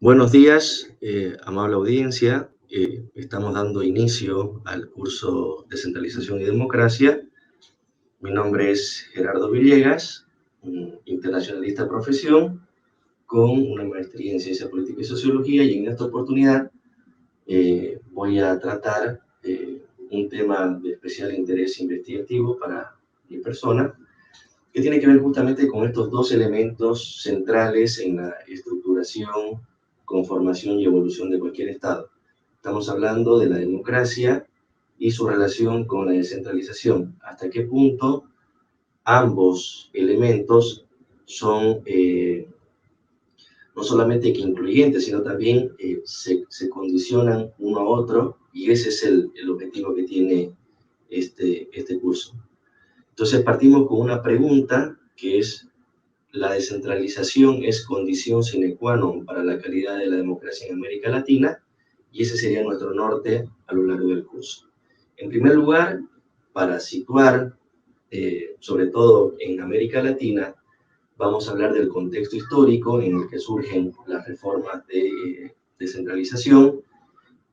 Buenos días, amable audiencia. Estamos dando inicio al curso Descentralización y Democracia. Mi nombre es Gerardo Villegas, un internacionalista de profesión con una maestría en Ciencia Política y Sociología, y en esta oportunidad voy a tratar un tema de especial interés investigativo para mi persona, que tiene que ver justamente con estos dos elementos centrales en la estructuración, conformación y evolución de cualquier Estado. Estamos hablando de la democracia y su relación con la descentralización. ¿Hasta qué punto ambos elementos son no solamente que incluyentes, sino también se condicionan uno a otro? Y ese es el objetivo que tiene este curso. Entonces partimos con una pregunta que es: ¿la descentralización es condición sine qua non para la calidad de la democracia en América Latina? Y ese sería nuestro norte a lo largo del curso. En primer lugar, para situar, sobre todo en América Latina, vamos a hablar del contexto histórico en el que surgen las reformas de descentralización,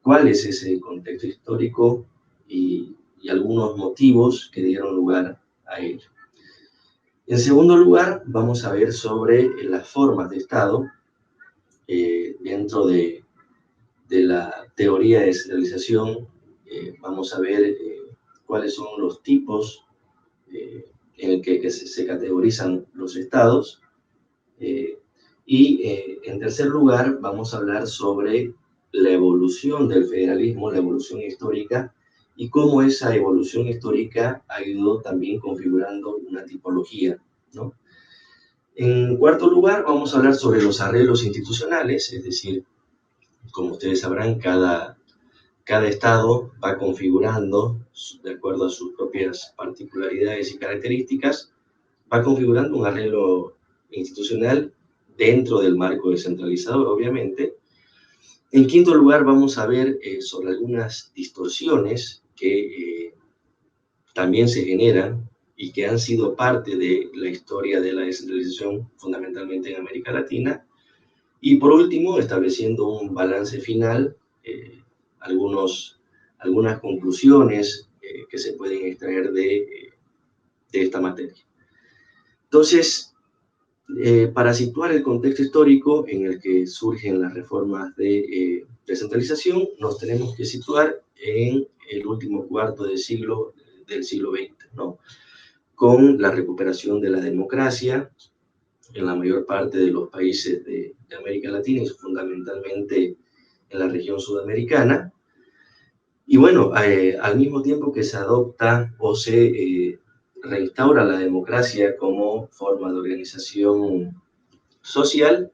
cuál es ese contexto histórico y algunos motivos que dieron lugar a ello. En segundo lugar, vamos a ver sobre las formas de Estado dentro de la teoría de descentralización. Vamos a ver cuáles son los tipos en el que se categorizan los estados. En tercer lugar, vamos a hablar sobre la evolución del federalismo, la evolución histórica, y cómo esa evolución histórica ha ido también configurando una tipología, ¿no? En cuarto lugar, vamos a hablar sobre los arreglos institucionales, es decir, como ustedes sabrán, cada estado va configurando, de acuerdo a sus propias particularidades y características, va configurando un arreglo institucional dentro del marco descentralizador, obviamente. En quinto lugar, vamos a ver sobre algunas distorsiones que también se generan y que han sido parte de la historia de la descentralización, fundamentalmente en América Latina. Y por último, estableciendo un balance final, algunas conclusiones que se pueden extraer de esta materia. Entonces, para situar el contexto histórico en el que surgen las reformas de descentralización, nos tenemos que situar en el último cuarto del siglo XX, ¿no? Con la recuperación de la democracia en la mayor parte de los países de América Latina y fundamentalmente en la región sudamericana. Y bueno, al mismo tiempo que se adopta o se reinstaura la democracia como forma de organización social,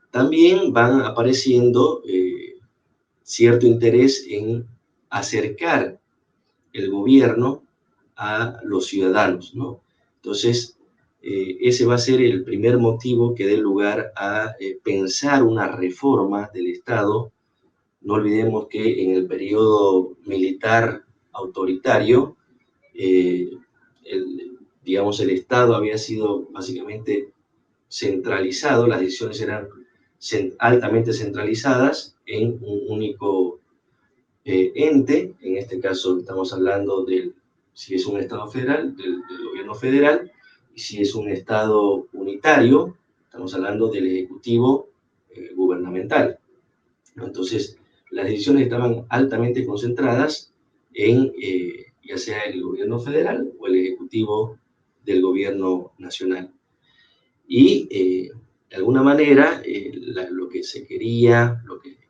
también van apareciendo cierto interés en acercar el gobierno a los ciudadanos, ¿no? Entonces, ese va a ser el primer motivo que dé lugar a pensar una reforma del Estado. No olvidemos que en el periodo militar autoritario, eh, el Estado había sido básicamente centralizado, las decisiones eran altamente centralizadas en un único ente. En este caso estamos hablando si es un Estado federal, del gobierno federal, y si es un Estado unitario, estamos hablando del Ejecutivo gubernamental, ¿no? Entonces, las decisiones estaban altamente concentradas en ya sea el gobierno federal o el Ejecutivo del gobierno nacional. Y de alguna manera, lo que se quería, lo que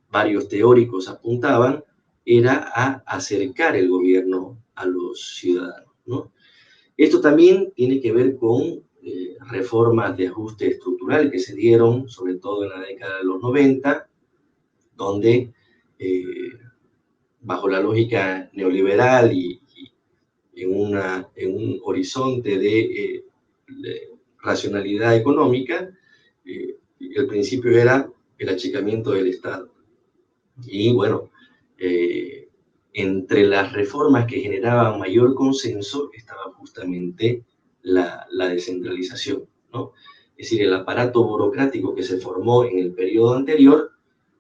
varios teóricos apuntaban, era a acercar el gobierno a los ciudadanos, ¿no? Esto también tiene que ver con reformas de ajuste estructural que se dieron, sobre todo en la década de los 90, donde bajo la lógica neoliberal y en un horizonte de racionalidad económica, el principio era el achicamiento del Estado. Y bueno, entre las reformas que generaban mayor consenso estaba justamente la descentralización, ¿no? Es decir, el aparato burocrático que se formó en el periodo anterior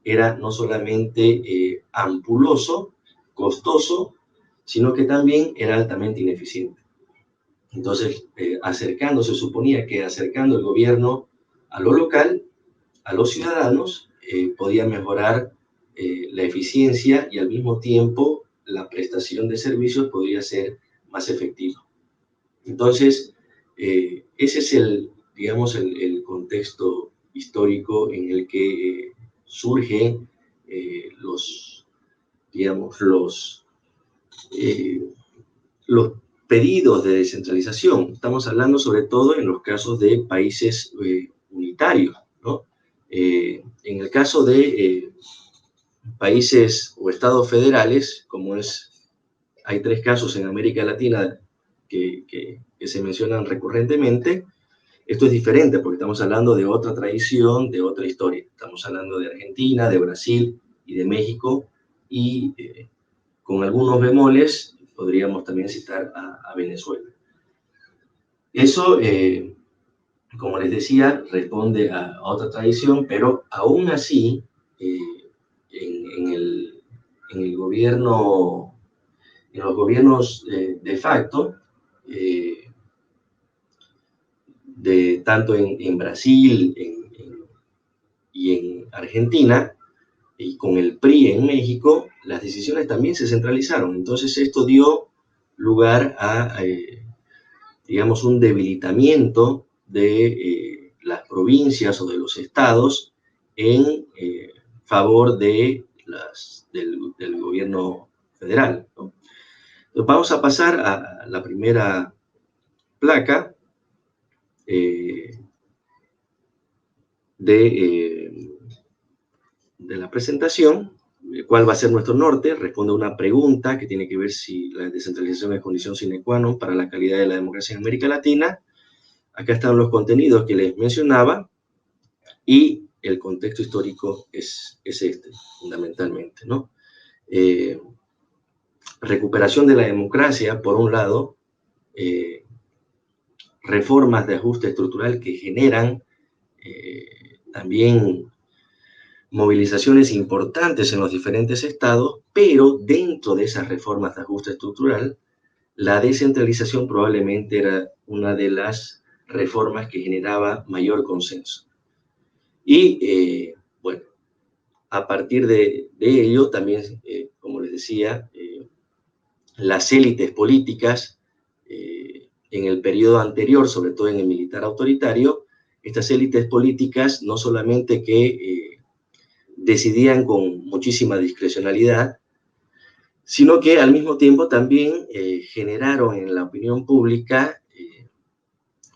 era no solamente ampuloso, costoso, sino que también era altamente ineficiente. Entonces, se suponía que acercando el gobierno a lo local, a los ciudadanos, podía mejorar la eficiencia y al mismo tiempo la prestación de servicios podría ser más efectiva. Entonces, ese es digamos, el contexto histórico en el que surgen digamos, los pedidos de descentralización. Estamos hablando sobre todo en los casos de países unitarios, ¿no? En el caso de países o estados federales, hay 3 casos en América Latina que se mencionan recurrentemente. Esto es diferente porque estamos hablando de otra tradición, de otra historia. Estamos hablando de Argentina, de Brasil y de México, y con algunos bemoles podríamos también citar a Venezuela. Eso, como les decía, responde a otra tradición, pero aún así, en el gobierno, en los gobiernos de facto, tanto en Brasil y en Argentina, y con el PRI en México, las decisiones también se centralizaron. Entonces esto dio lugar a, digamos, un debilitamiento de las provincias o de los estados en favor del gobierno federal, ¿no? Entonces vamos a pasar a la primera placa de la presentación. ¿Cuál va a ser nuestro norte? Responde a una pregunta que tiene que ver si la descentralización es condición sine qua non para la calidad de la democracia en América Latina. Acá están los contenidos que les mencionaba y el contexto histórico es este, fundamentalmente, ¿no? Recuperación de la democracia, por un lado, reformas de ajuste estructural que generan también movilizaciones importantes en los diferentes estados, pero dentro de esas reformas de ajuste estructural, la descentralización probablemente era una de las reformas que generaba mayor consenso. Y, bueno, a partir de ello, también, como les decía, las élites políticas en el periodo anterior, sobre todo en el militar autoritario, estas élites políticas no solamente que decidían con muchísima discrecionalidad, sino que al mismo tiempo también generaron en la opinión pública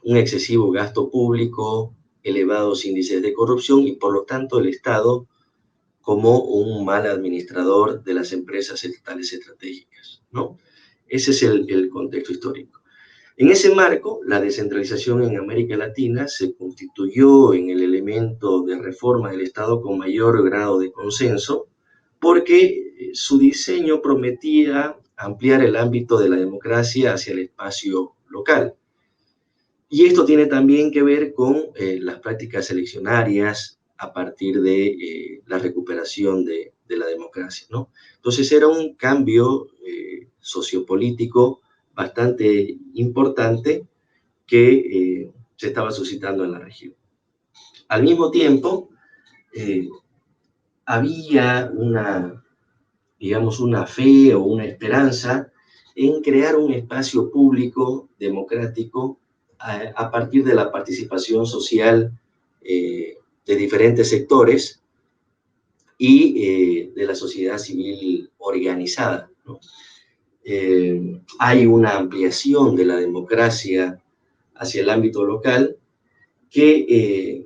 un excesivo gasto público, elevados índices de corrupción y por lo tanto el Estado como un mal administrador de las empresas estatales estratégicas, ¿no? Ese es el contexto histórico. En ese marco, la descentralización en América Latina se constituyó en el elemento de reforma del Estado con mayor grado de consenso, porque su diseño prometía ampliar el ámbito de la democracia hacia el espacio local. Y esto tiene también que ver con las prácticas eleccionarias a partir de la recuperación de la democracia, ¿no? Entonces era un cambio sociopolítico bastante importante que se estaba suscitando en la región. Al mismo tiempo, había digamos, una fe o una esperanza en crear un espacio público democrático a partir de la participación social de diferentes sectores y de la sociedad civil organizada, ¿no? Hay una ampliación de la democracia hacia el ámbito local que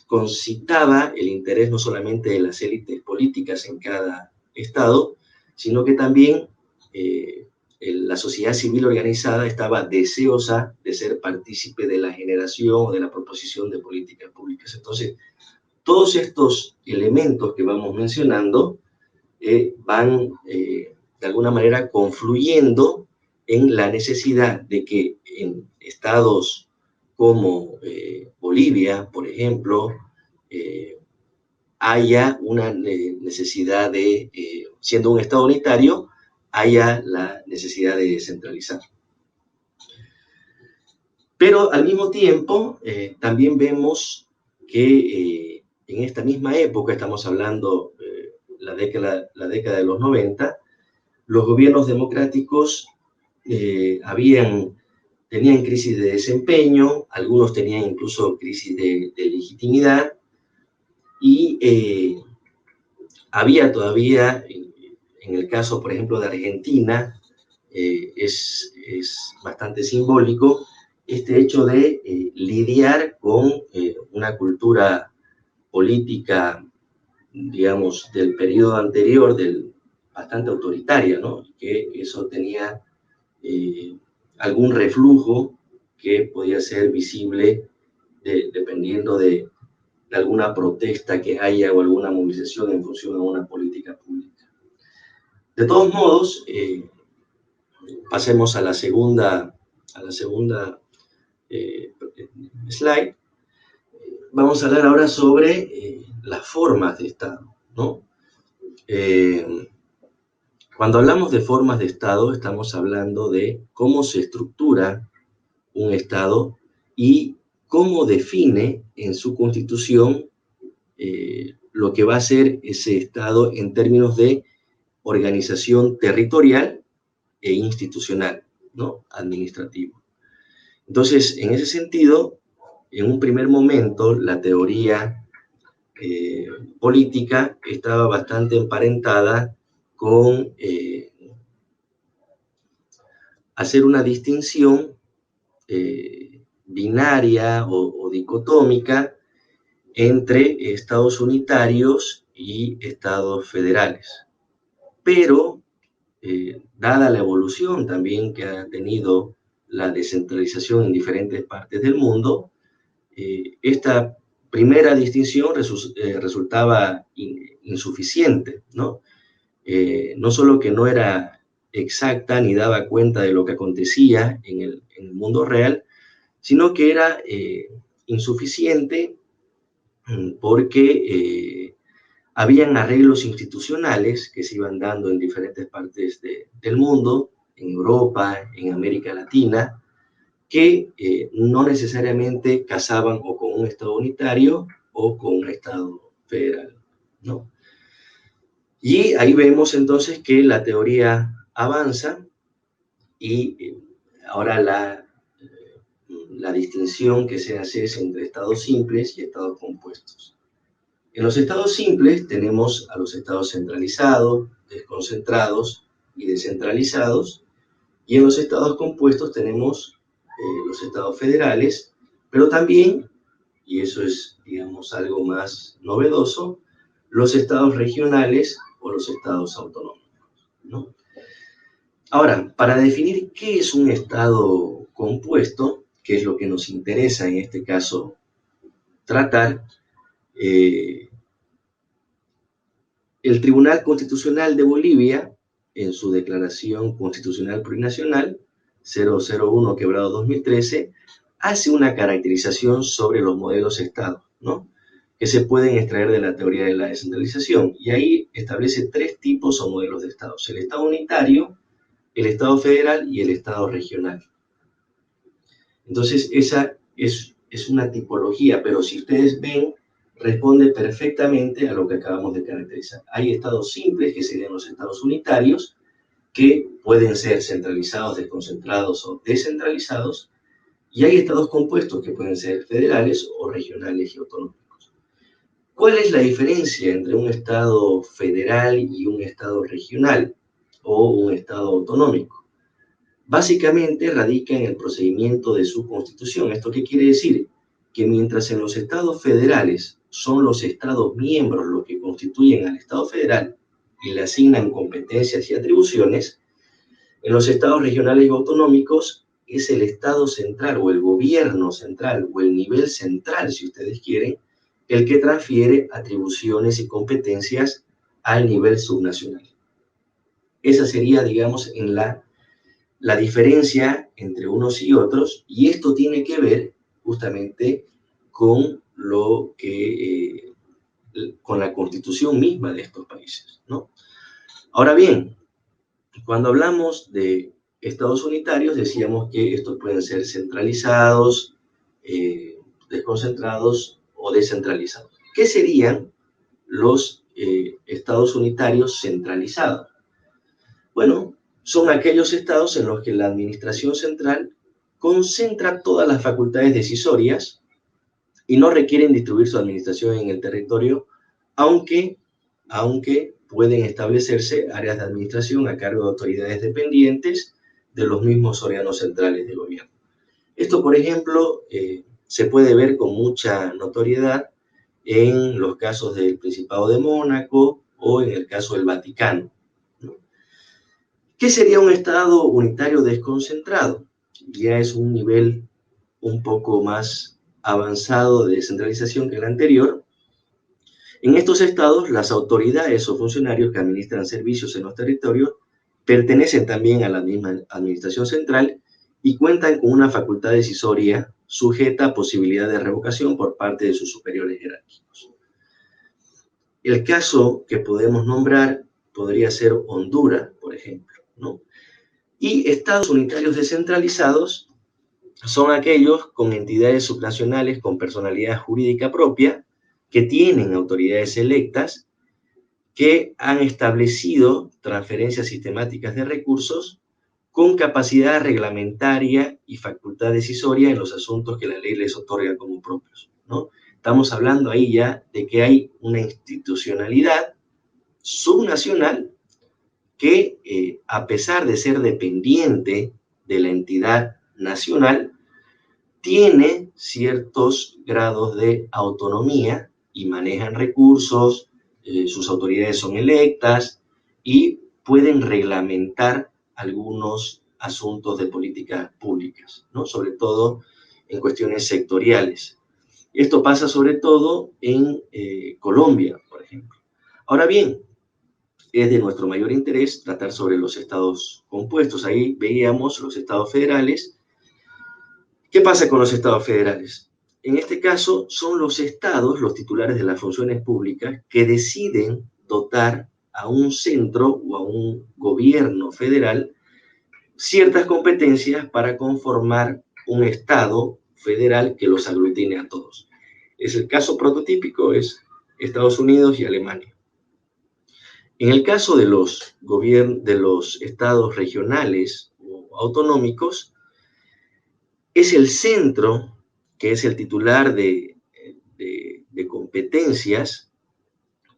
concitaba el interés no solamente de las élites políticas en cada estado, sino que también la sociedad civil organizada estaba deseosa de ser partícipe de la generación o de la proposición de políticas públicas. Entonces, todos estos elementos que vamos mencionando van de alguna manera confluyendo en la necesidad de que en estados como Bolivia, por ejemplo, haya una necesidad de, siendo un Estado unitario, haya la necesidad de descentralizar. Pero al mismo tiempo, también vemos que en esta misma época, estamos hablando la década de los 90, los gobiernos democráticos tenían crisis de desempeño, algunos tenían incluso crisis de legitimidad, y había todavía, en el caso, por ejemplo, de Argentina, es bastante simbólico este hecho de lidiar con una cultura política, digamos, del periodo anterior, bastante autoritaria, ¿no? Que eso tenía algún reflujo que podía ser visible dependiendo de alguna protesta que haya o alguna movilización en función a una política pública. De todos modos, pasemos a la segunda slide. Vamos a hablar ahora sobre las formas de Estado, ¿no? Cuando hablamos de formas de Estado, estamos hablando de cómo se estructura un Estado y cómo define en su constitución lo que va a ser ese Estado en términos de organización territorial e institucional, ¿no? Administrativo. Entonces, en ese sentido, en un primer momento, la teoría política estaba bastante emparentada con hacer una distinción binaria o dicotómica entre estados unitarios y estados federales. Pero, dada la evolución también que ha tenido la descentralización en diferentes partes del mundo, esta primera distinción resultaba insuficiente, ¿no? No solo que no era exacta ni daba cuenta de lo que acontecía en el mundo real, sino que era insuficiente porque habían arreglos institucionales que se iban dando en diferentes partes del mundo, en Europa, en América Latina, que no necesariamente casaban o con un Estado unitario o con un Estado federal, ¿no? Y ahí vemos entonces que la teoría avanza y ahora la distinción que se hace es entre estados simples y estados compuestos. En los estados simples tenemos a los estados centralizados, desconcentrados y descentralizados, y en los estados compuestos tenemos los estados federales, pero también, y eso es, digamos, algo más novedoso, los estados regionales o los estados autonómicos, ¿no? Ahora, para definir qué es un estado compuesto, que es lo que nos interesa en este caso tratar, el Tribunal Constitucional de Bolivia, en su Declaración Constitucional Plurinacional 001/2013, hace una caracterización sobre los modelos Estado, ¿no? Que se pueden extraer de la teoría de la descentralización. Y ahí establece 3 tipos o modelos de Estados: el Estado unitario, el Estado federal y el Estado regional. Entonces, esa es una tipología, pero si ustedes ven, responde perfectamente a lo que acabamos de caracterizar. Hay estados simples, que serían los estados unitarios, que pueden ser centralizados, desconcentrados o descentralizados, y hay estados compuestos, que pueden ser federales o regionales y autonómicos. ¿Cuál es la diferencia entre un estado federal y un estado regional o un estado autonómico? Básicamente radica en el procedimiento de su constitución. ¿Esto qué quiere decir? Que mientras en los estados federales son los estados miembros los que constituyen al Estado federal y le asignan competencias y atribuciones, en los estados regionales y autonómicos es el Estado central o el gobierno central o el nivel central, si ustedes quieren, el que transfiere atribuciones y competencias al nivel subnacional. Esa sería, digamos, la diferencia entre unos y otros, y esto tiene que ver justamente con con la constitución misma de estos países, ¿no? Ahora bien, cuando hablamos de estados unitarios, decíamos que estos pueden ser centralizados, desconcentrados o descentralizados. ¿Qué serían los estados unitarios centralizados? Bueno, son aquellos estados en los que la administración central concentra todas las facultades decisorias y no requieren distribuir su administración en el territorio, aunque pueden establecerse áreas de administración a cargo de autoridades dependientes de los mismos órganos centrales de gobierno. Esto, por ejemplo, se puede ver con mucha notoriedad en los casos del Principado de Mónaco o en el caso del Vaticano, ¿no? ¿Qué sería un Estado unitario desconcentrado? Ya es un nivel un poco más avanzado de descentralización que el anterior. En estos estados, las autoridades o funcionarios que administran servicios en los territorios pertenecen también a la misma administración central y cuentan con una facultad decisoria sujeta a posibilidad de revocación por parte de sus superiores jerárquicos. El caso que podemos nombrar podría ser Honduras, por ejemplo, ¿no? Y estados unitarios descentralizados son aquellos con entidades subnacionales con personalidad jurídica propia, que tienen autoridades electas, que han establecido transferencias sistemáticas de recursos con capacidad reglamentaria y facultad decisoria en los asuntos que la ley les otorga como propios, ¿no? Estamos hablando ahí ya de que hay una institucionalidad subnacional que, a pesar de ser dependiente de la entidad nacional, tiene ciertos grados de autonomía y manejan recursos, sus autoridades son electas y pueden reglamentar algunos asuntos de políticas públicas, ¿no? Sobre todo en cuestiones sectoriales. Esto pasa sobre todo en Colombia, por ejemplo. Ahora bien, es de nuestro mayor interés tratar sobre los estados compuestos. Ahí veíamos los estados federales. ¿Qué pasa con los estados federales? En este caso, son los estados, los titulares de las funciones públicas, que deciden dotar a un centro o a un gobierno federal ciertas competencias para conformar un estado federal que los aglutine a todos. El caso prototípico es Estados Unidos y Alemania. En el caso de los estados regionales o autonómicos, es el centro que es el titular de competencias,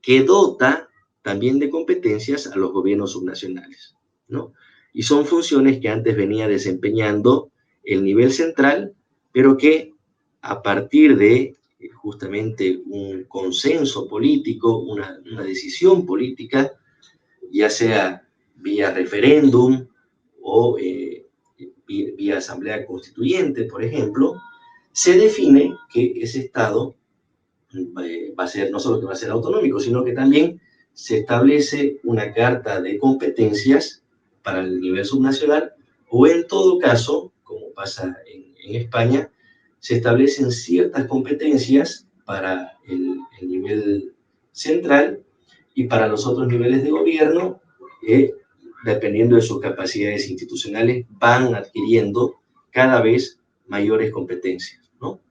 que dota también de competencias a los gobiernos subnacionales, ¿no? Y son funciones que antes venía desempeñando el nivel central, pero que a partir de justamente un consenso político, una decisión política, ya sea vía referéndum o vía asamblea constituyente, por ejemplo, se define que ese Estado va a ser, no solo que va a ser autonómico, sino que también se establece una carta de competencias para el nivel subnacional, o en todo caso, como pasa en España, se establecen ciertas competencias para el nivel central y para los otros niveles de gobierno, dependiendo de sus capacidades institucionales, van adquiriendo cada vez mayores competencias, ¿no?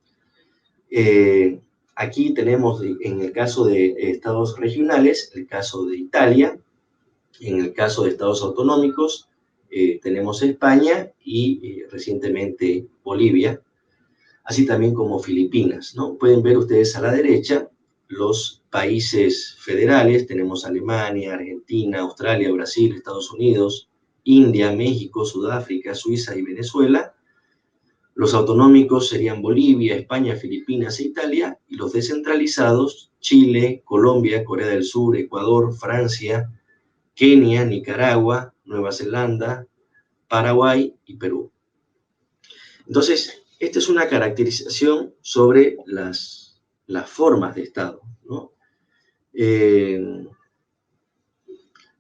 Aquí tenemos, en el caso de estados regionales, el caso de Italia. En el caso de estados autonómicos, tenemos España y recientemente Bolivia, así también como Filipinas, ¿no? Pueden ver ustedes a la derecha los países federales. Tenemos Alemania, Argentina, Australia, Brasil, Estados Unidos, India, México, Sudáfrica, Suiza y Venezuela. Los autonómicos serían Bolivia, España, Filipinas e Italia, y los descentralizados, Chile, Colombia, Corea del Sur, Ecuador, Francia, Kenia, Nicaragua, Nueva Zelanda, Paraguay y Perú. Entonces, esta es una caracterización sobre las formas de Estado, ¿no?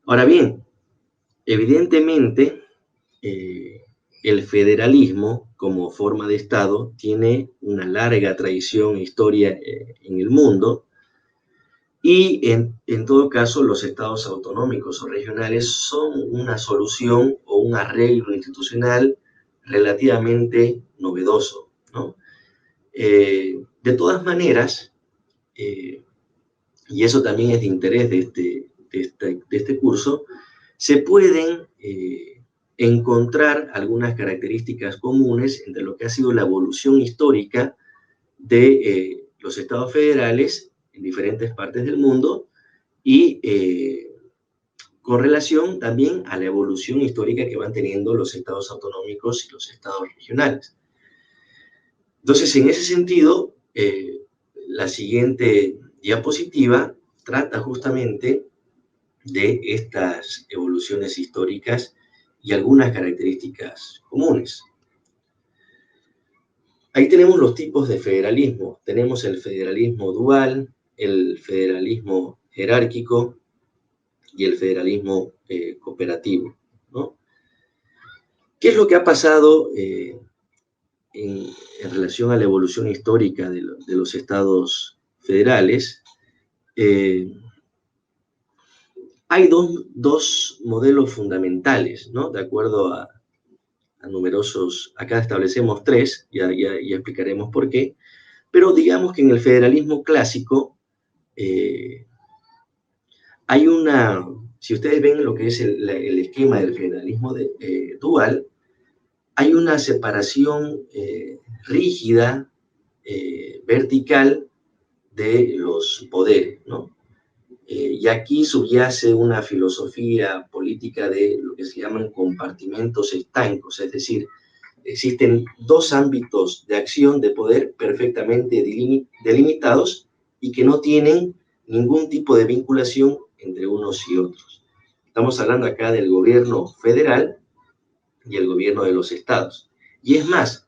Ahora bien, evidentemente, el federalismo como forma de Estado tiene una larga tradición e historia en el mundo, y en todo caso los estados autonómicos o regionales son una solución o un arreglo institucional relativamente novedoso, ¿no? De todas maneras, y eso también es de interés de este curso, se pueden encontrar algunas características comunes entre lo que ha sido la evolución histórica de los estados federales en diferentes partes del mundo y con relación también a la evolución histórica que van teniendo los estados autonómicos y los estados regionales. Entonces, en ese sentido, la siguiente diapositiva trata justamente de estas evoluciones históricas y algunas características comunes. Ahí tenemos los tipos de federalismo. Tenemos el federalismo dual, el federalismo jerárquico y el federalismo cooperativo, ¿no? ¿Qué es lo que ha pasado en relación a la evolución histórica de los estados federales? Hay dos modelos fundamentales, ¿no? De acuerdo a numerosos, acá establecemos tres, ya explicaremos por qué, pero digamos que en el federalismo clásico hay si ustedes ven lo que es el esquema del federalismo dual, hay una separación rígida, vertical de los poderes, ¿no? Y aquí subyace una filosofía política de lo que se llaman compartimentos estancos, es decir, existen dos ámbitos de acción de poder perfectamente delimitados y que no tienen ningún tipo de vinculación entre unos y otros. Estamos hablando acá del gobierno federal y el gobierno de los estados. Y es más,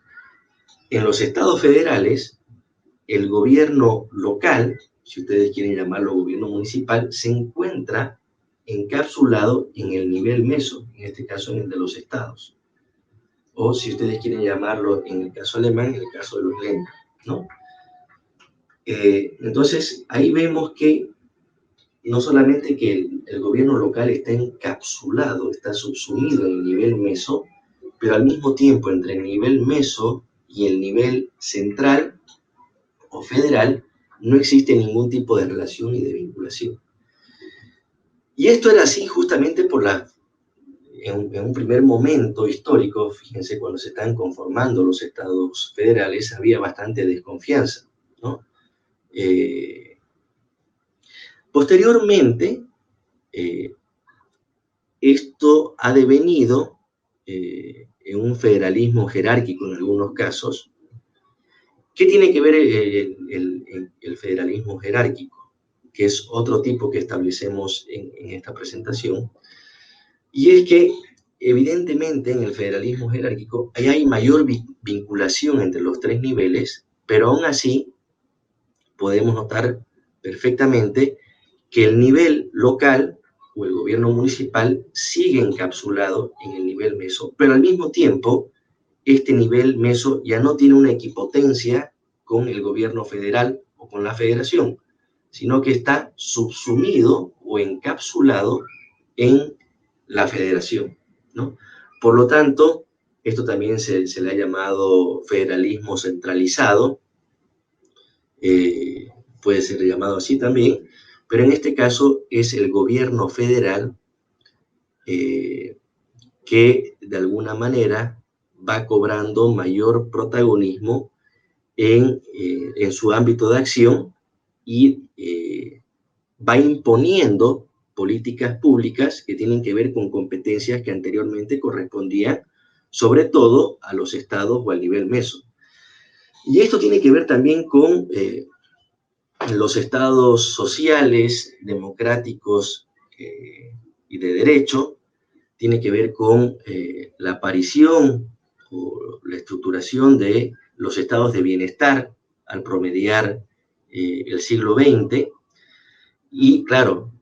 en los estados federales, el gobierno local, si ustedes quieren llamarlo gobierno municipal, se encuentra encapsulado en el nivel meso, en este caso en el de los estados. O si ustedes quieren llamarlo en el caso alemán, en el caso de los Länder, ¿no? Entonces, ahí vemos que no solamente que el gobierno local está encapsulado, está subsumido en el nivel meso, pero al mismo tiempo entre el nivel meso y el nivel central o federal no existe ningún tipo de relación ni de vinculación. Y esto era así justamente en un primer momento histórico, fíjense, cuando se están conformando los estados federales, había bastante desconfianza, ¿no? Posteriormente, esto ha devenido en un federalismo jerárquico en algunos casos. ¿Qué tiene que ver el federalismo jerárquico? Que es otro tipo que establecemos en esta presentación. Y es que, evidentemente, en el federalismo jerárquico hay mayor vinculación entre los tres niveles, pero aún así podemos notar perfectamente que el nivel local o el gobierno municipal sigue encapsulado en el nivel meso, pero al mismo tiempo este nivel meso ya no tiene una equipotencia con el gobierno federal o con la federación, sino que está subsumido o encapsulado en la federación, ¿no? Por lo tanto, esto también se le ha llamado federalismo centralizado, puede ser llamado así también, pero en este caso es el gobierno federal que de alguna manera va cobrando mayor protagonismo en su ámbito de acción y va imponiendo políticas públicas que tienen que ver con competencias que anteriormente correspondían sobre todo a los estados o al nivel meso. Y esto tiene que ver también con los estados sociales, democráticos y de derecho, tiene que ver con la aparición o la estructuración de los estados de bienestar al promediar el siglo XX. Y claro,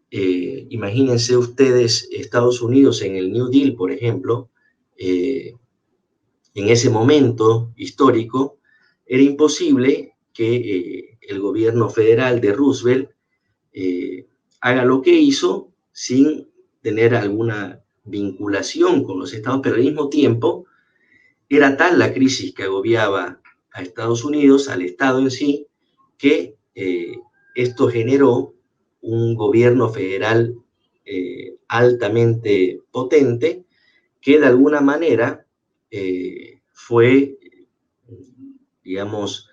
imagínense ustedes Estados Unidos en el New Deal, por ejemplo, en ese momento histórico, era imposible que el gobierno federal de Roosevelt haga lo que hizo sin tener alguna vinculación con los estados, pero al mismo tiempo era tal la crisis que agobiaba a Estados Unidos, al Estado en sí, que esto generó un gobierno federal altamente potente que de alguna manera fue, digamos,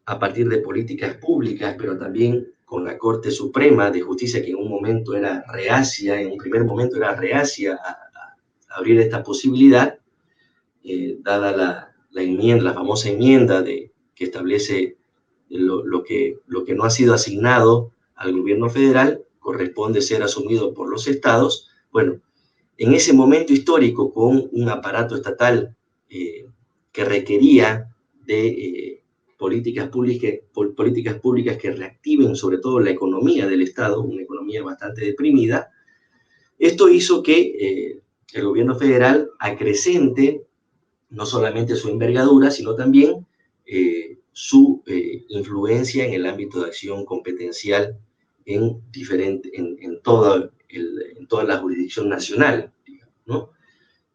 a partir de políticas públicas, pero también con la Corte Suprema de Justicia, que en un momento era reacia, en un primer momento era reacia a abrir esta posibilidad, dada la enmienda, la famosa enmienda que establece lo que no ha sido asignado al gobierno federal corresponde ser asumido por los estados. Bueno, en ese momento histórico, con un aparato estatal que requería de políticas públicas que reactiven sobre todo la economía del Estado, una economía bastante deprimida, esto hizo que el gobierno federal acrecente no solamente su envergadura, sino también su influencia en el ámbito de acción competencial en toda la jurisdicción nacional, digamos, ¿no?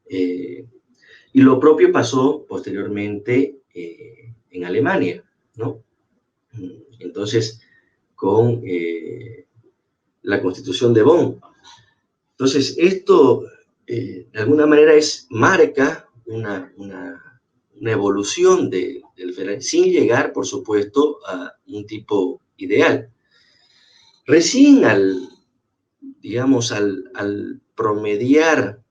Y lo propio pasó posteriormente en Alemania, ¿no? Entonces, con la Constitución de Bonn. Entonces, esto de alguna manera marca una evolución del federalismo, sin llegar, por supuesto, a un tipo ideal. Recién digamos, al promediar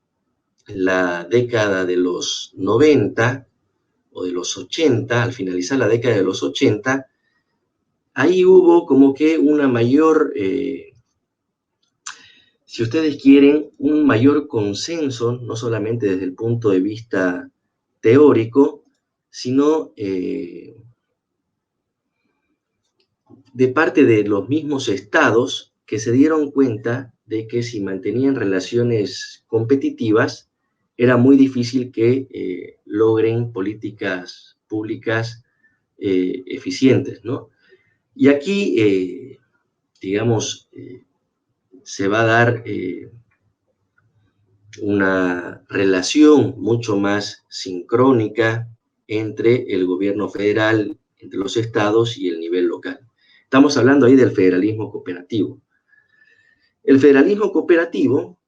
la década de los 90 o de los 80, al finalizar la década de los 80, ahí hubo como que una mayor, si ustedes quieren, un mayor consenso, no solamente desde el punto de vista teórico, sino de parte de los mismos estados que se dieron cuenta de que si mantenían relaciones competitivas, era muy difícil que logren políticas públicas eficientes, ¿no? Y aquí, digamos, se va a dar una relación mucho más sincrónica entre el gobierno federal, entre los estados y el nivel local. Estamos hablando ahí del federalismo cooperativo. El federalismo cooperativo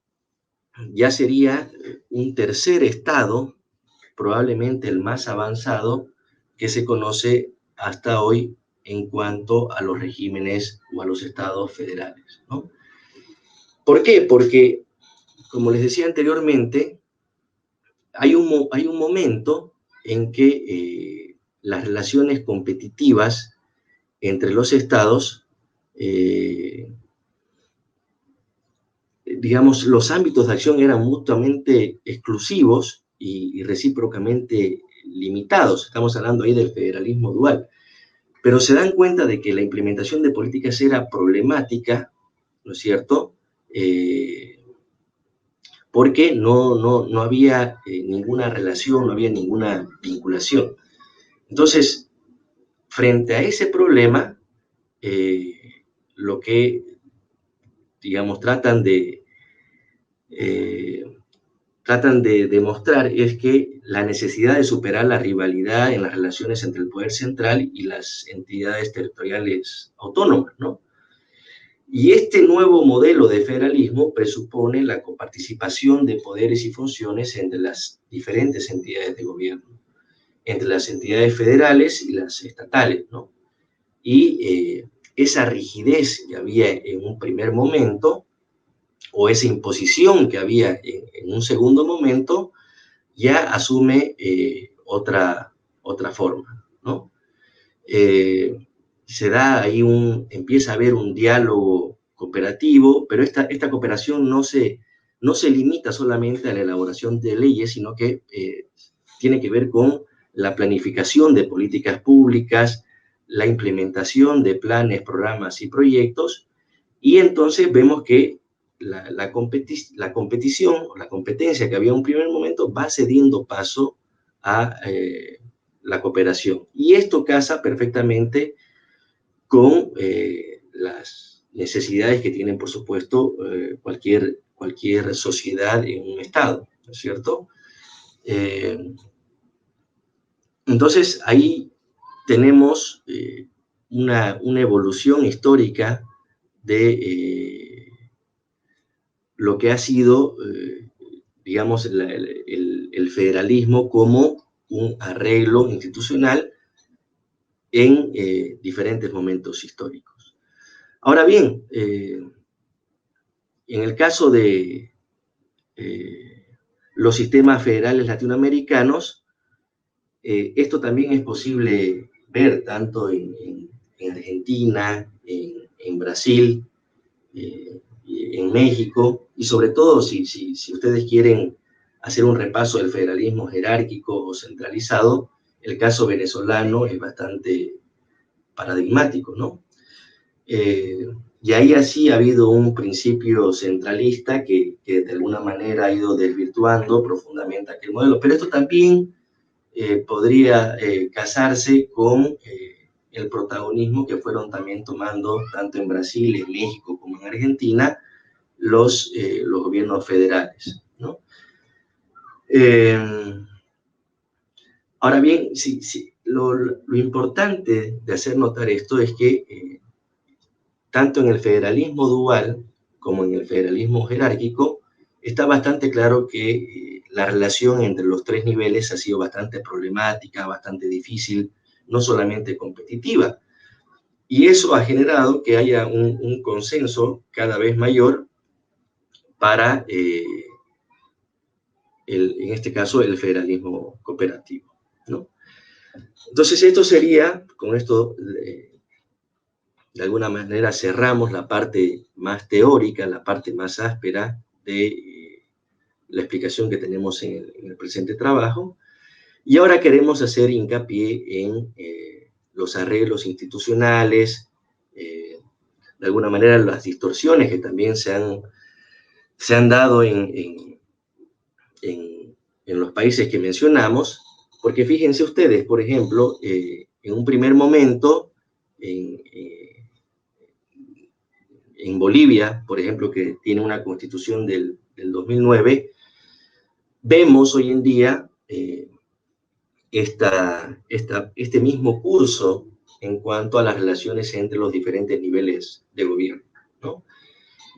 ya sería un tercer estado, probablemente el más avanzado, que se conoce hasta hoy en cuanto a los regímenes o a los estados federales, ¿no? ¿Por qué? Porque, como les decía anteriormente, hay un momento en que las relaciones competitivas entre los estados, digamos, los ámbitos de acción eran mutuamente exclusivos y recíprocamente limitados. Estamos hablando ahí del federalismo dual. Pero se dan cuenta de que la implementación de políticas era problemática, ¿no es cierto? Porque no había ninguna relación, no había ninguna vinculación. Entonces, frente a ese problema, lo que, digamos, tratan de demostrar es que la necesidad de superar la rivalidad en las relaciones entre el poder central y las entidades territoriales autónomas, ¿no? Y este nuevo modelo de federalismo presupone la coparticipación de poderes y funciones entre las diferentes entidades de gobierno, entre las entidades federales y las estatales, ¿no? Y esa rigidez que había en un primer momento, o esa imposición que había en un segundo momento, ya asume otra forma, ¿no? Se da ahí empieza a haber un diálogo cooperativo, pero esta cooperación no se limita solamente a la elaboración de leyes, sino que tiene que ver con la planificación de políticas públicas, la implementación de planes, programas y proyectos, y entonces vemos que la competición o la competencia que había en un primer momento va cediendo paso a la cooperación. Y esto casa perfectamente con las necesidades que tienen, por supuesto, cualquier sociedad en un Estado, ¿no es cierto? Entonces, ahí tenemos una evolución histórica de lo que ha sido, digamos, el federalismo como un arreglo institucional en diferentes momentos históricos. Ahora bien, en el caso de los sistemas federales latinoamericanos, esto también es posible ver tanto en Argentina, en Brasil, en México, y sobre todo si ustedes quieren hacer un repaso del federalismo jerárquico o centralizado, el caso venezolano es bastante paradigmático, ¿no? Y ahí así ha habido un principio centralista que de alguna manera ha ido desvirtuando profundamente aquel modelo, pero esto también podría casarse con el protagonismo que fueron también tomando tanto en Brasil, en México como en Argentina los gobiernos federales, ¿no? Ahora bien, lo importante de hacer notar esto es que tanto en el federalismo dual como en el federalismo jerárquico está bastante claro que la relación entre los tres niveles ha sido bastante problemática, bastante difícil, no solamente competitiva. Y eso ha generado que haya un consenso cada vez mayor para, en este caso, el federalismo cooperativo, ¿no? Entonces, esto sería, con esto, de alguna manera cerramos la parte más teórica, la parte más áspera de la explicación que tenemos en el presente trabajo. Y ahora queremos hacer hincapié en los arreglos institucionales, de alguna manera las distorsiones que también se han dado en los países que mencionamos, porque fíjense ustedes, por ejemplo, en un primer momento, en Bolivia, por ejemplo, que tiene una constitución del 2009, vemos hoy en día este mismo curso en cuanto a las relaciones entre los diferentes niveles de gobierno, ¿no?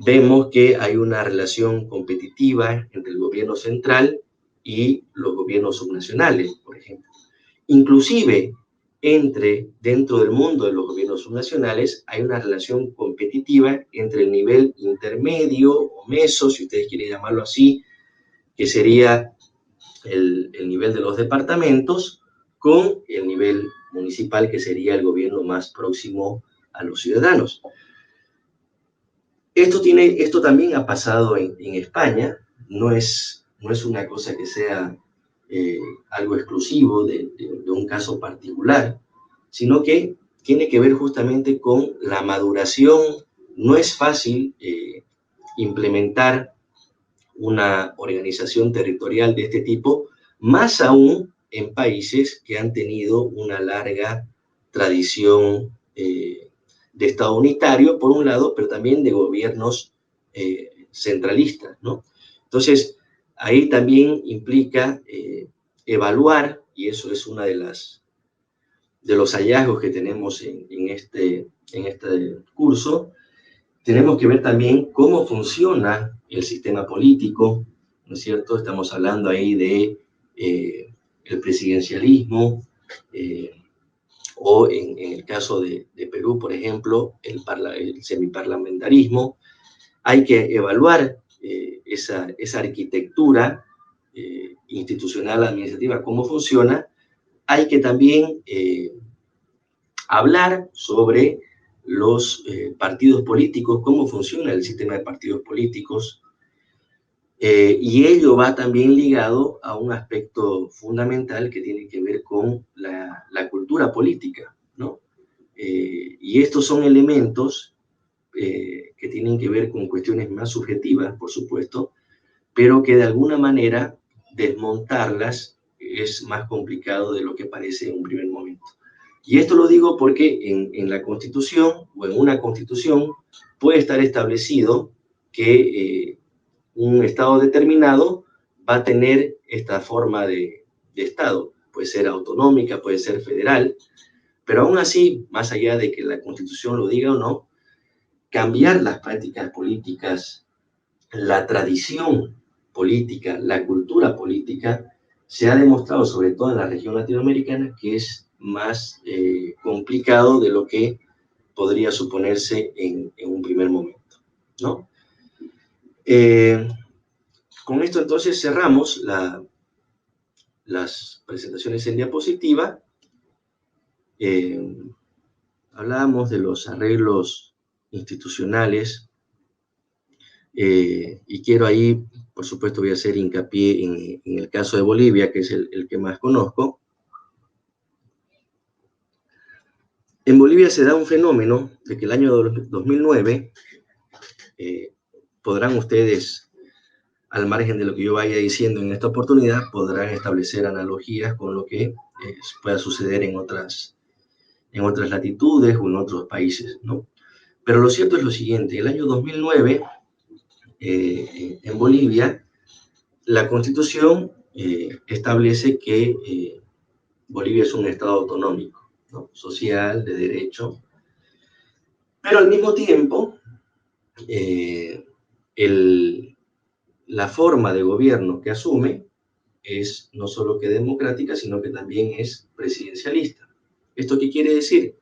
Vemos que hay una relación competitiva entre el gobierno central y los gobiernos subnacionales, por ejemplo. Inclusive, dentro del mundo de los gobiernos subnacionales, hay una relación competitiva entre el nivel intermedio o meso, si ustedes quieren llamarlo así, que sería el nivel de los departamentos, con el nivel municipal, que sería el gobierno más próximo a los ciudadanos. Esto también ha pasado en España, no es una cosa que sea algo exclusivo de un caso particular, sino que tiene que ver justamente con la maduración. No es fácil implementar una organización territorial de este tipo, más aún en países que han tenido una larga tradición de Estado unitario, por un lado, pero también de gobiernos centralistas, ¿no? Entonces, ahí también implica evaluar, y eso es una de los hallazgos que tenemos en este curso. Tenemos que ver también cómo funciona el sistema político, ¿no es cierto? Estamos hablando ahí de el presidencialismo, o en el caso de Perú, por ejemplo, el semiparlamentarismo. Hay que evaluar esa arquitectura institucional, administrativa, cómo funciona. Hay que también hablar sobre los partidos políticos, cómo funciona el sistema de partidos políticos, y ello va también ligado a un aspecto fundamental que tiene que ver con la cultura política, ¿no? Y estos son elementos que tienen que ver con cuestiones más subjetivas, por supuesto, pero que de alguna manera desmontarlas es más complicado de lo que parece en un primer momento. Y esto lo digo porque en la Constitución o en una Constitución puede estar establecido que un Estado determinado va a tener esta forma de Estado. Puede ser autonómica, puede ser federal, pero aún así, más allá de que la Constitución lo diga o no, cambiar las prácticas políticas, la tradición política, la cultura política, se ha demostrado, sobre todo en la región latinoamericana, que es más complicado de lo que podría suponerse en un primer momento, ¿no? Con esto entonces cerramos las presentaciones en diapositiva. Hablábamos de los arreglos institucionales y quiero ahí, por supuesto, voy a hacer hincapié en el caso de Bolivia, que es el que más conozco. En Bolivia se da un fenómeno de que el año 2009, podrán ustedes, al margen de lo que yo vaya diciendo en esta oportunidad, podrán establecer analogías con lo que pueda suceder en otras latitudes o en otros países, ¿no? Pero lo cierto es lo siguiente: el año 2009, en Bolivia, la Constitución establece que Bolivia es un Estado autonómico, ¿no? Social, de derecho, pero al mismo tiempo, la forma de gobierno que asume es no solo que democrática, sino que también es presidencialista. ¿Esto qué quiere decir?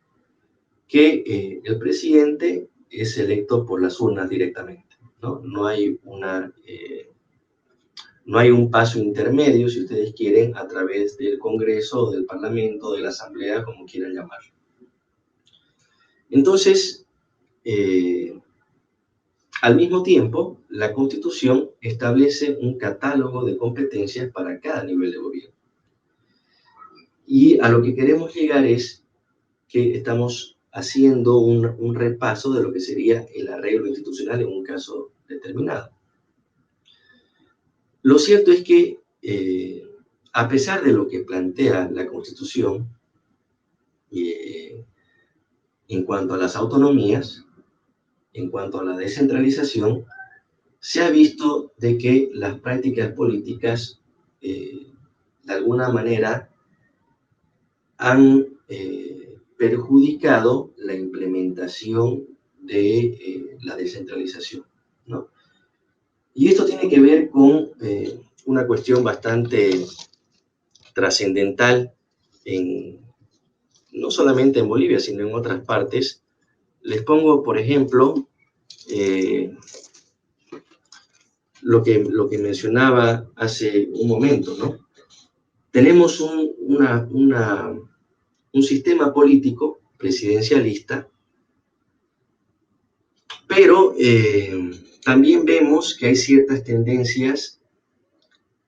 Que el presidente es electo por las urnas directamente, ¿no? No hay un paso intermedio, si ustedes quieren, a través del Congreso, del Parlamento, de la Asamblea, como quieran llamarlo. Entonces, al mismo tiempo, la Constitución establece un catálogo de competencias para cada nivel de gobierno. Y a lo que queremos llegar es que estamos haciendo un repaso de lo que sería el arreglo institucional en un caso determinado. Lo cierto es que, a pesar de lo que plantea la Constitución en cuanto a las autonomías, en cuanto a la descentralización, se ha visto de que las prácticas políticas, de alguna manera, han perjudicado la implementación de la descentralización, ¿no? Y esto tiene que ver con una cuestión bastante trascendental, no solamente en Bolivia, sino en otras partes. Les pongo, por ejemplo, lo que mencionaba hace un momento, ¿no? Tenemos un sistema político presidencialista, pero también vemos que hay ciertas tendencias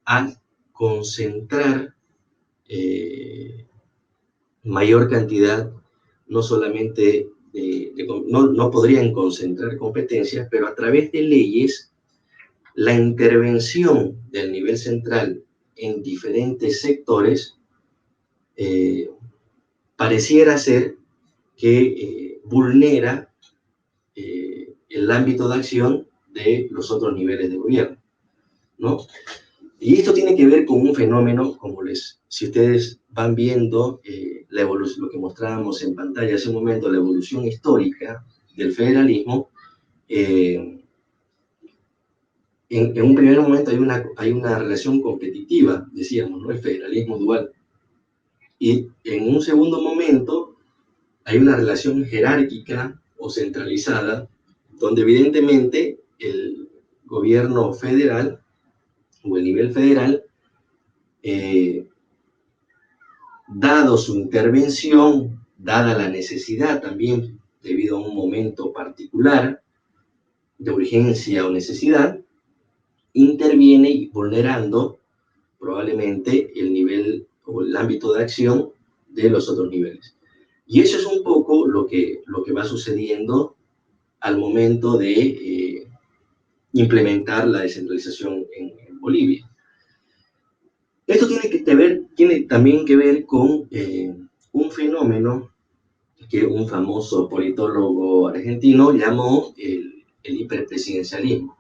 a concentrar mayor cantidad, no solamente no podrían concentrar competencias, pero a través de leyes, la intervención del nivel central en diferentes sectores pareciera ser que vulnera el ámbito de acción de los otros niveles de gobierno, ¿no? Y esto tiene que ver con un fenómeno, si ustedes van viendo la evolución, lo que mostrábamos en pantalla hace un momento, la evolución histórica del federalismo. En un primer momento hay una relación competitiva, decíamos, ¿no? El federalismo dual. Y en un segundo momento hay una relación jerárquica o centralizada, donde evidentemente el gobierno federal o el nivel federal, dado su intervención, dada la necesidad también, debido a un momento particular de urgencia o necesidad, interviene vulnerando probablemente el nivel o el ámbito de acción de los otros niveles. Y eso es un poco lo que va sucediendo al momento de implementar la descentralización en Bolivia. Esto tiene también que ver con un fenómeno que un famoso politólogo argentino llamó el hiperpresidencialismo,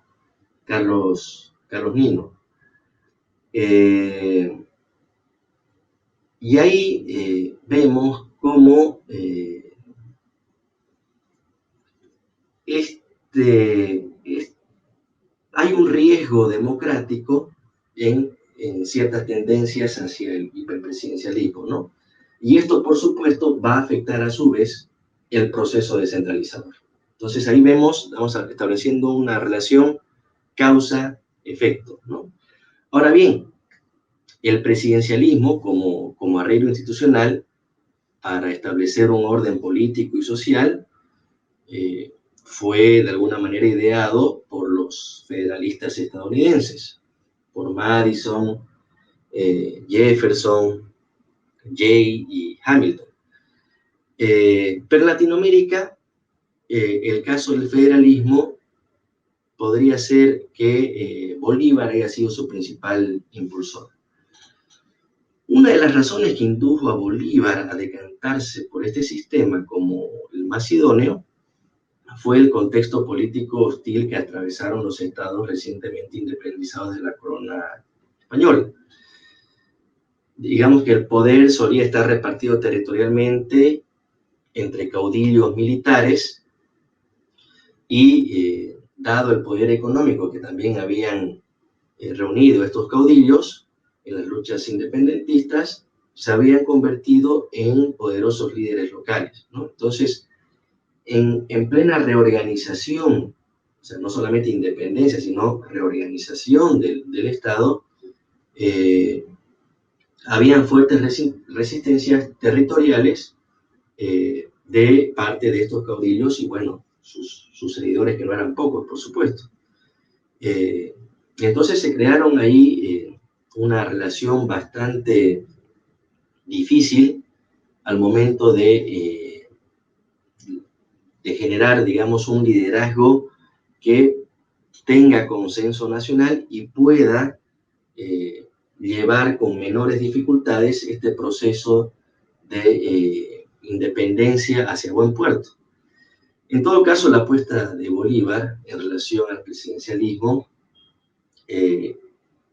Carlos Nino. Y ahí vemos cómo hay un riesgo democrático en ciertas tendencias hacia el hiperpresidencialismo, ¿no? Y esto, por supuesto, va a afectar a su vez el proceso descentralizador. Entonces ahí vamos estableciendo una relación causa-efecto, ¿no? Ahora bien, el presidencialismo como arreglo institucional para establecer un orden político y social fue de alguna manera ideado por los federalistas estadounidenses, por Madison, Jefferson, Jay y Hamilton. Pero en Latinoamérica, el caso del federalismo podría ser que Bolívar haya sido su principal impulsor. Una de las razones que indujo a Bolívar a decantarse por este sistema como el más idóneo fue el contexto político hostil que atravesaron los estados recientemente independizados de la corona española. Digamos que el poder solía estar repartido territorialmente entre caudillos militares y, dado el poder económico que también habían reunido estos caudillos en las luchas independentistas, se habían convertido en poderosos líderes locales, ¿no? Entonces, en plena reorganización, o sea, no solamente independencia, sino reorganización del Estado, habían fuertes resistencias territoriales de parte de estos caudillos y, bueno, sus seguidores, que no eran pocos, por supuesto. Entonces se crearon ahí una relación bastante difícil al momento de generar, digamos, un liderazgo que tenga consenso nacional y pueda llevar con menores dificultades este proceso de independencia hacia buen puerto. En todo caso, la apuesta de Bolívar en relación al presidencialismo,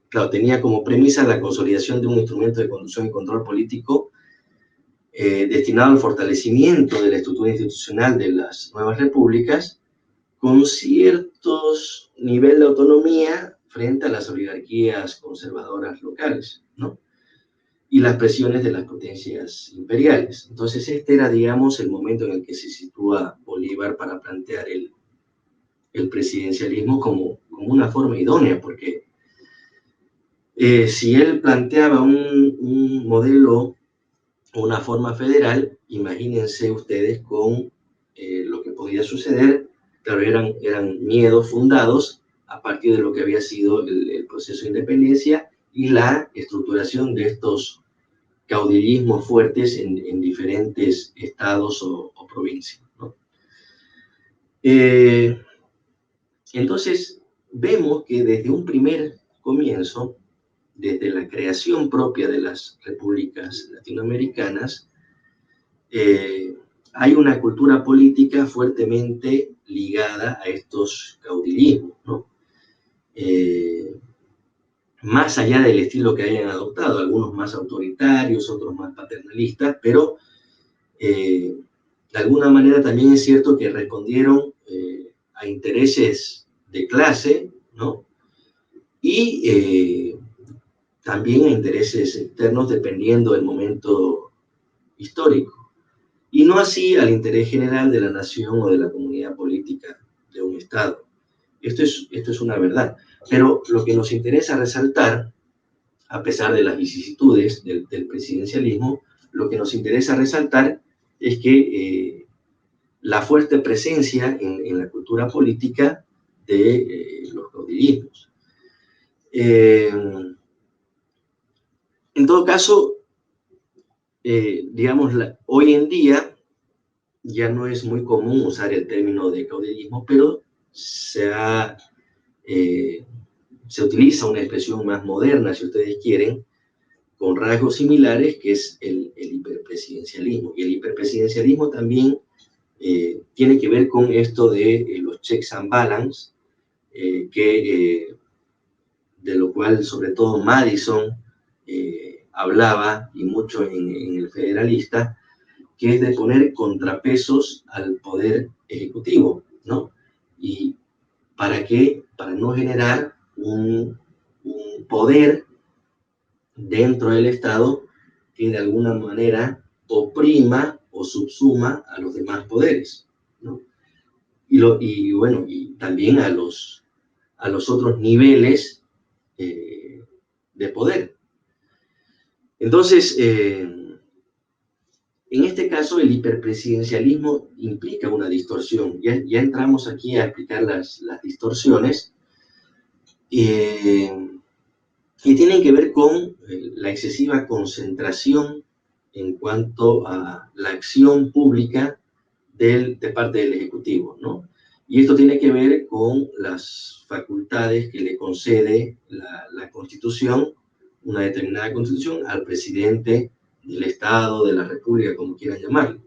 claro, tenía como premisa la consolidación de un instrumento de conducción y control político destinado al fortalecimiento de la estructura institucional de las nuevas repúblicas, con ciertos nivel de autonomía frente a las oligarquías conservadoras locales, ¿no? Y las presiones de las potencias imperiales. Entonces, este era, digamos, el momento en el que se sitúa Bolívar para plantear el presidencialismo como una forma idónea, porque si él planteaba un modelo, una forma federal, imagínense ustedes con lo que podía suceder. Claro, eran miedos fundados a partir de lo que había sido el proceso de independencia y la estructuración de estos caudillismos fuertes en diferentes estados o provincias, ¿no? Entonces, vemos que desde un primer comienzo, desde la creación propia de las repúblicas latinoamericanas, hay una cultura política fuertemente ligada a estos caudillismos, ¿no? Más allá del estilo que hayan adoptado, algunos más autoritarios, otros más paternalistas, pero de alguna manera también es cierto que respondieron a intereses de clase, ¿no? Y también a intereses externos dependiendo del momento histórico, y no así al interés general de la nación o de la comunidad política de un Estado. Esto es una verdad, pero lo que nos interesa resaltar, a pesar de las vicisitudes del presidencialismo, lo que nos interesa resaltar es que la fuerte presencia en la cultura política de los caudillismos. En todo caso, digamos, hoy en día ya no es muy común usar el término de caudillismo, pero se utiliza una expresión más moderna, si ustedes quieren, con rasgos similares, que es el hiperpresidencialismo. Y el hiperpresidencialismo también tiene que ver con esto de los checks and balance, de lo cual sobre todo Madison hablaba, y mucho en el Federalista, que es de poner contrapesos al poder ejecutivo, ¿no? ¿Y para qué? Para no generar un poder dentro del Estado que de alguna manera oprima o subsuma a los demás poderes, ¿no? Y también a los otros niveles de poder. Entonces, en este caso, el hiperpresidencialismo implica una distorsión. Ya entramos aquí a explicar las distorsiones, y tienen que ver con la excesiva concentración en cuanto a la acción pública de parte del Ejecutivo, ¿no? Y esto tiene que ver con las facultades que le concede la Constitución, una determinada Constitución, al presidente del Estado, de la República, como quieran llamarlo.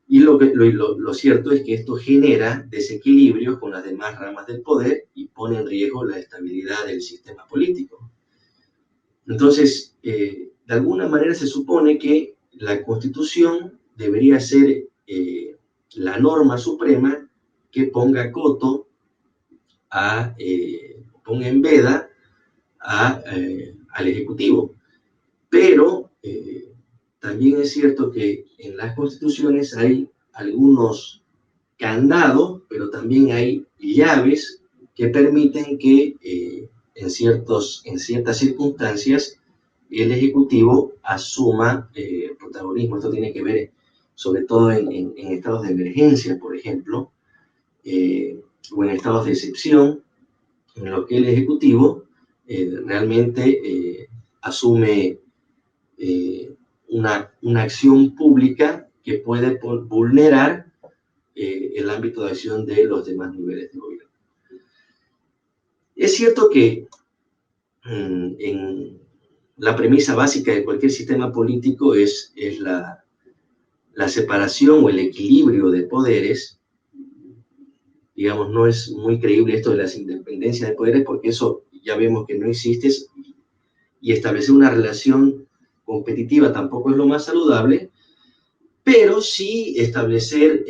Y lo cierto es que esto genera desequilibrios con las demás ramas del poder y pone en riesgo la estabilidad del sistema político. Entonces, de alguna manera se supone que la Constitución debería ser la norma suprema que ponga coto ponga en veda al Ejecutivo. Pero también es cierto que en las constituciones hay algunos candados, pero también hay llaves que permiten que en ciertas circunstancias el Ejecutivo asuma protagonismo. Esto tiene que ver sobre todo en estados de emergencia, por ejemplo, o en estados de excepción, en los que el Ejecutivo realmente asume una acción pública que puede vulnerar el ámbito de acción de los demás niveles de gobierno. Es cierto que en la premisa básica de cualquier sistema político es la separación o el equilibrio de poderes. Digamos, no es muy creíble esto de las independencias de poderes, porque eso ya vemos que no existe, y establecer una relación competitiva tampoco es lo más saludable, pero sí establecer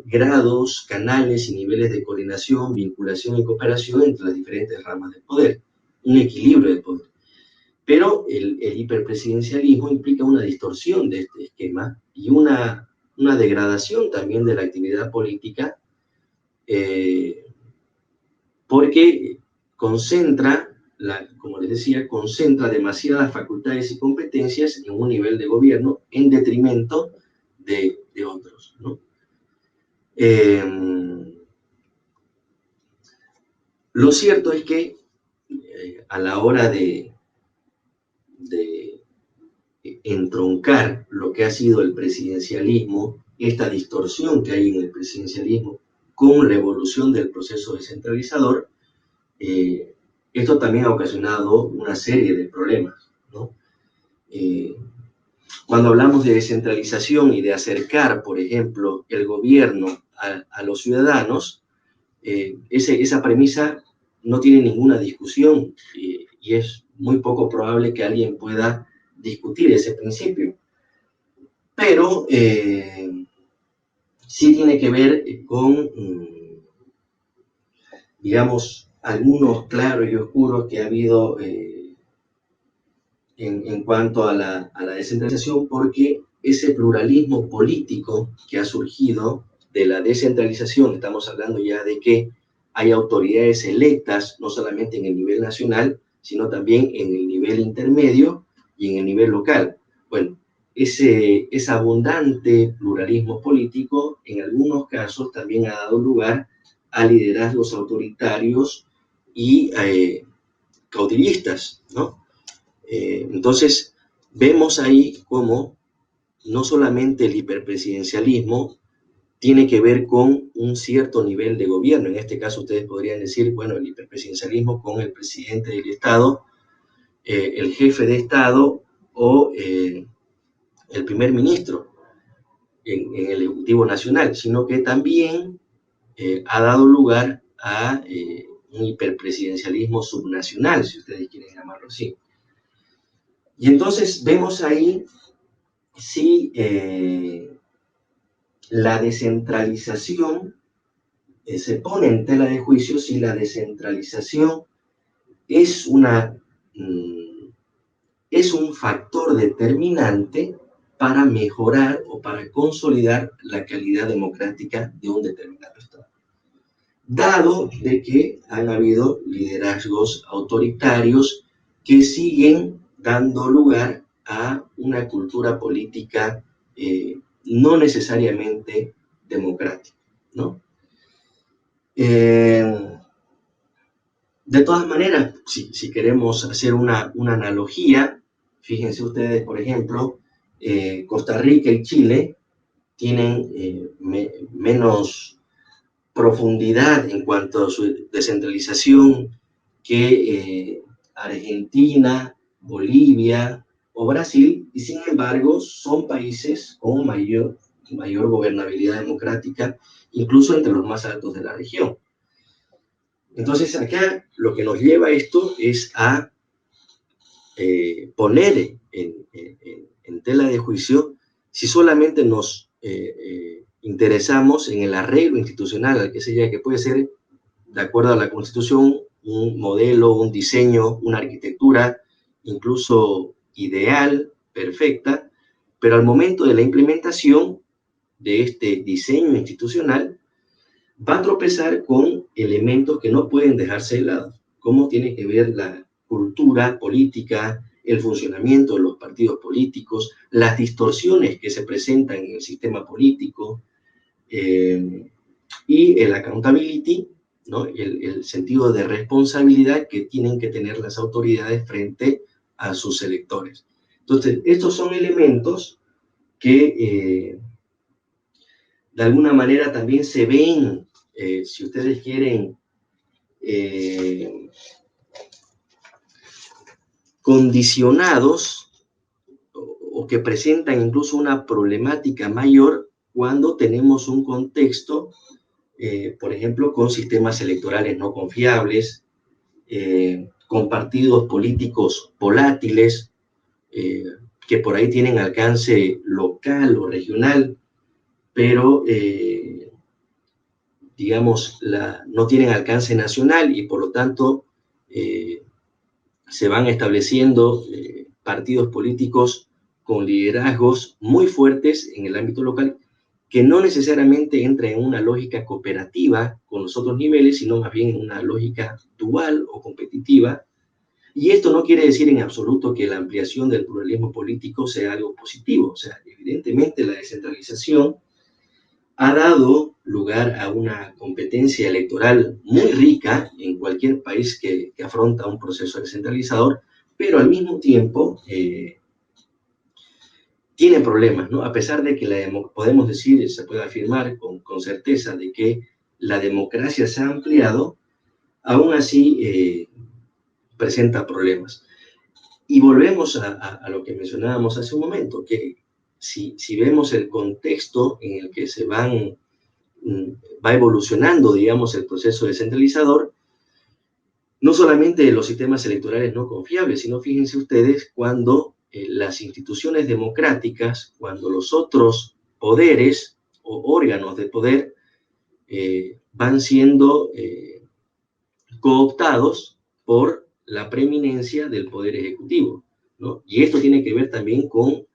grados, canales y niveles de coordinación, vinculación y cooperación entre las diferentes ramas del poder, un equilibrio del poder. Pero el hiperpresidencialismo implica una distorsión de este esquema y una degradación también de la actividad política, porque concentra, como les decía, concentra demasiadas facultades y competencias en un nivel de gobierno en detrimento de otros, ¿no? Lo cierto es que a la hora de entroncar lo que ha sido el presidencialismo, esta distorsión que hay en el presidencialismo con la evolución del proceso descentralizador, esto también ha ocasionado una serie de problemas, ¿no? Cuando hablamos de descentralización y de acercar, por ejemplo, el gobierno a los ciudadanos, esa premisa no tiene ninguna discusión, y es muy poco probable que alguien pueda discutir ese principio. Pero sí tiene que ver con, digamos, algunos claros y oscuros que ha habido en cuanto a la descentralización, porque ese pluralismo político que ha surgido de la descentralización, estamos hablando ya de que hay autoridades electas, no solamente en el nivel nacional, sino también en el nivel intermedio y en el nivel local. Bueno, ese abundante pluralismo político en algunos casos también ha dado lugar a liderazgos autoritarios y caudillistas, ¿no? Entonces, vemos ahí cómo no solamente el hiperpresidencialismo tiene que ver con un cierto nivel de gobierno. En este caso, ustedes podrían decir, bueno, el hiperpresidencialismo con el presidente del Estado, el jefe de Estado, o el primer ministro en el Ejecutivo Nacional, sino que también ha dado lugar a un hiperpresidencialismo subnacional, si ustedes quieren llamarlo así. Y entonces vemos ahí si la descentralización se pone en tela de juicio, si la descentralización es es un factor determinante para mejorar o para consolidar la calidad democrática de un determinado Estado. Dado de que han habido liderazgos autoritarios que siguen dando lugar a una cultura política no necesariamente democrática, ¿no? De todas maneras, si queremos hacer una analogía, fíjense ustedes, por ejemplo, Costa Rica y Chile tienen menos profundidad en cuanto a su descentralización que Argentina, Bolivia o Brasil, y sin embargo son países con mayor gobernabilidad democrática, incluso entre los más altos de la región. Entonces acá lo que nos lleva a esto es a poner en tela de juicio si solamente nos interesamos en el arreglo institucional al que se llega, que puede ser, de acuerdo a la Constitución, un modelo, un diseño, una arquitectura, incluso ideal, perfecta, pero al momento de la implementación de este diseño institucional, va a tropezar con elementos que no pueden dejarse de lado, como tiene que ver la cultura política, el funcionamiento de los partidos políticos, las distorsiones que se presentan en el sistema político y el accountability, ¿no? El sentido de responsabilidad que tienen que tener las autoridades frente a sus electores. Entonces, estos son elementos que de alguna manera también se ven, si ustedes quieren, condicionados o que presentan incluso una problemática mayor cuando tenemos un contexto, por ejemplo, con sistemas electorales no confiables, con partidos políticos volátiles, que por ahí tienen alcance local o regional, pero digamos, no tienen alcance nacional y por lo tanto se van estableciendo partidos políticos con liderazgos muy fuertes en el ámbito local que no necesariamente entran en una lógica cooperativa con los otros niveles, sino más bien en una lógica dual o competitiva. Y esto no quiere decir en absoluto que la ampliación del pluralismo político sea algo positivo. O sea, evidentemente la descentralización ha dado lugar a una competencia electoral muy rica en cualquier país que afronta un proceso descentralizador, pero al mismo tiempo tiene problemas, ¿no? A pesar de que podemos decir, se puede afirmar con certeza de que la democracia se ha ampliado, aún así presenta problemas. Y volvemos a lo que mencionábamos hace un momento, que si vemos el contexto en el que va evolucionando, digamos, el proceso descentralizador, no solamente los sistemas electorales no confiables, sino fíjense ustedes cuando las instituciones democráticas, cuando los otros poderes o órganos de poder van siendo cooptados por la preeminencia del poder ejecutivo, ¿no? Y esto tiene que ver también con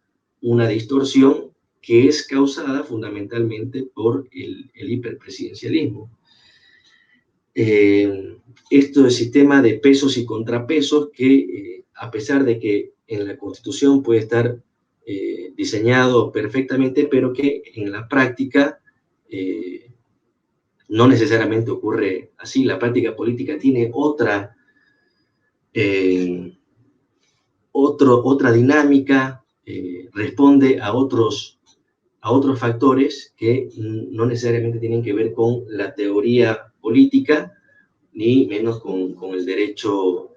una distorsión que es causada fundamentalmente por el hiperpresidencialismo. Esto es sistema de pesos y contrapesos que, a pesar de que en la Constitución puede estar diseñado perfectamente, pero que en la práctica no necesariamente ocurre así. La práctica política tiene otra dinámica, responde a otros factores que no necesariamente tienen que ver con la teoría política, ni menos con el derecho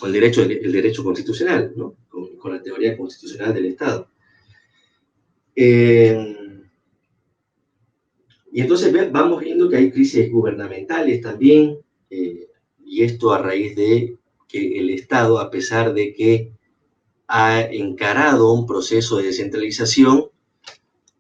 el derecho constitucional, ¿no? Con la teoría constitucional del Estado. Y entonces vamos viendo que hay crisis gubernamentales también, y esto a raíz de que el Estado, a pesar de que ha encarado un proceso de descentralización,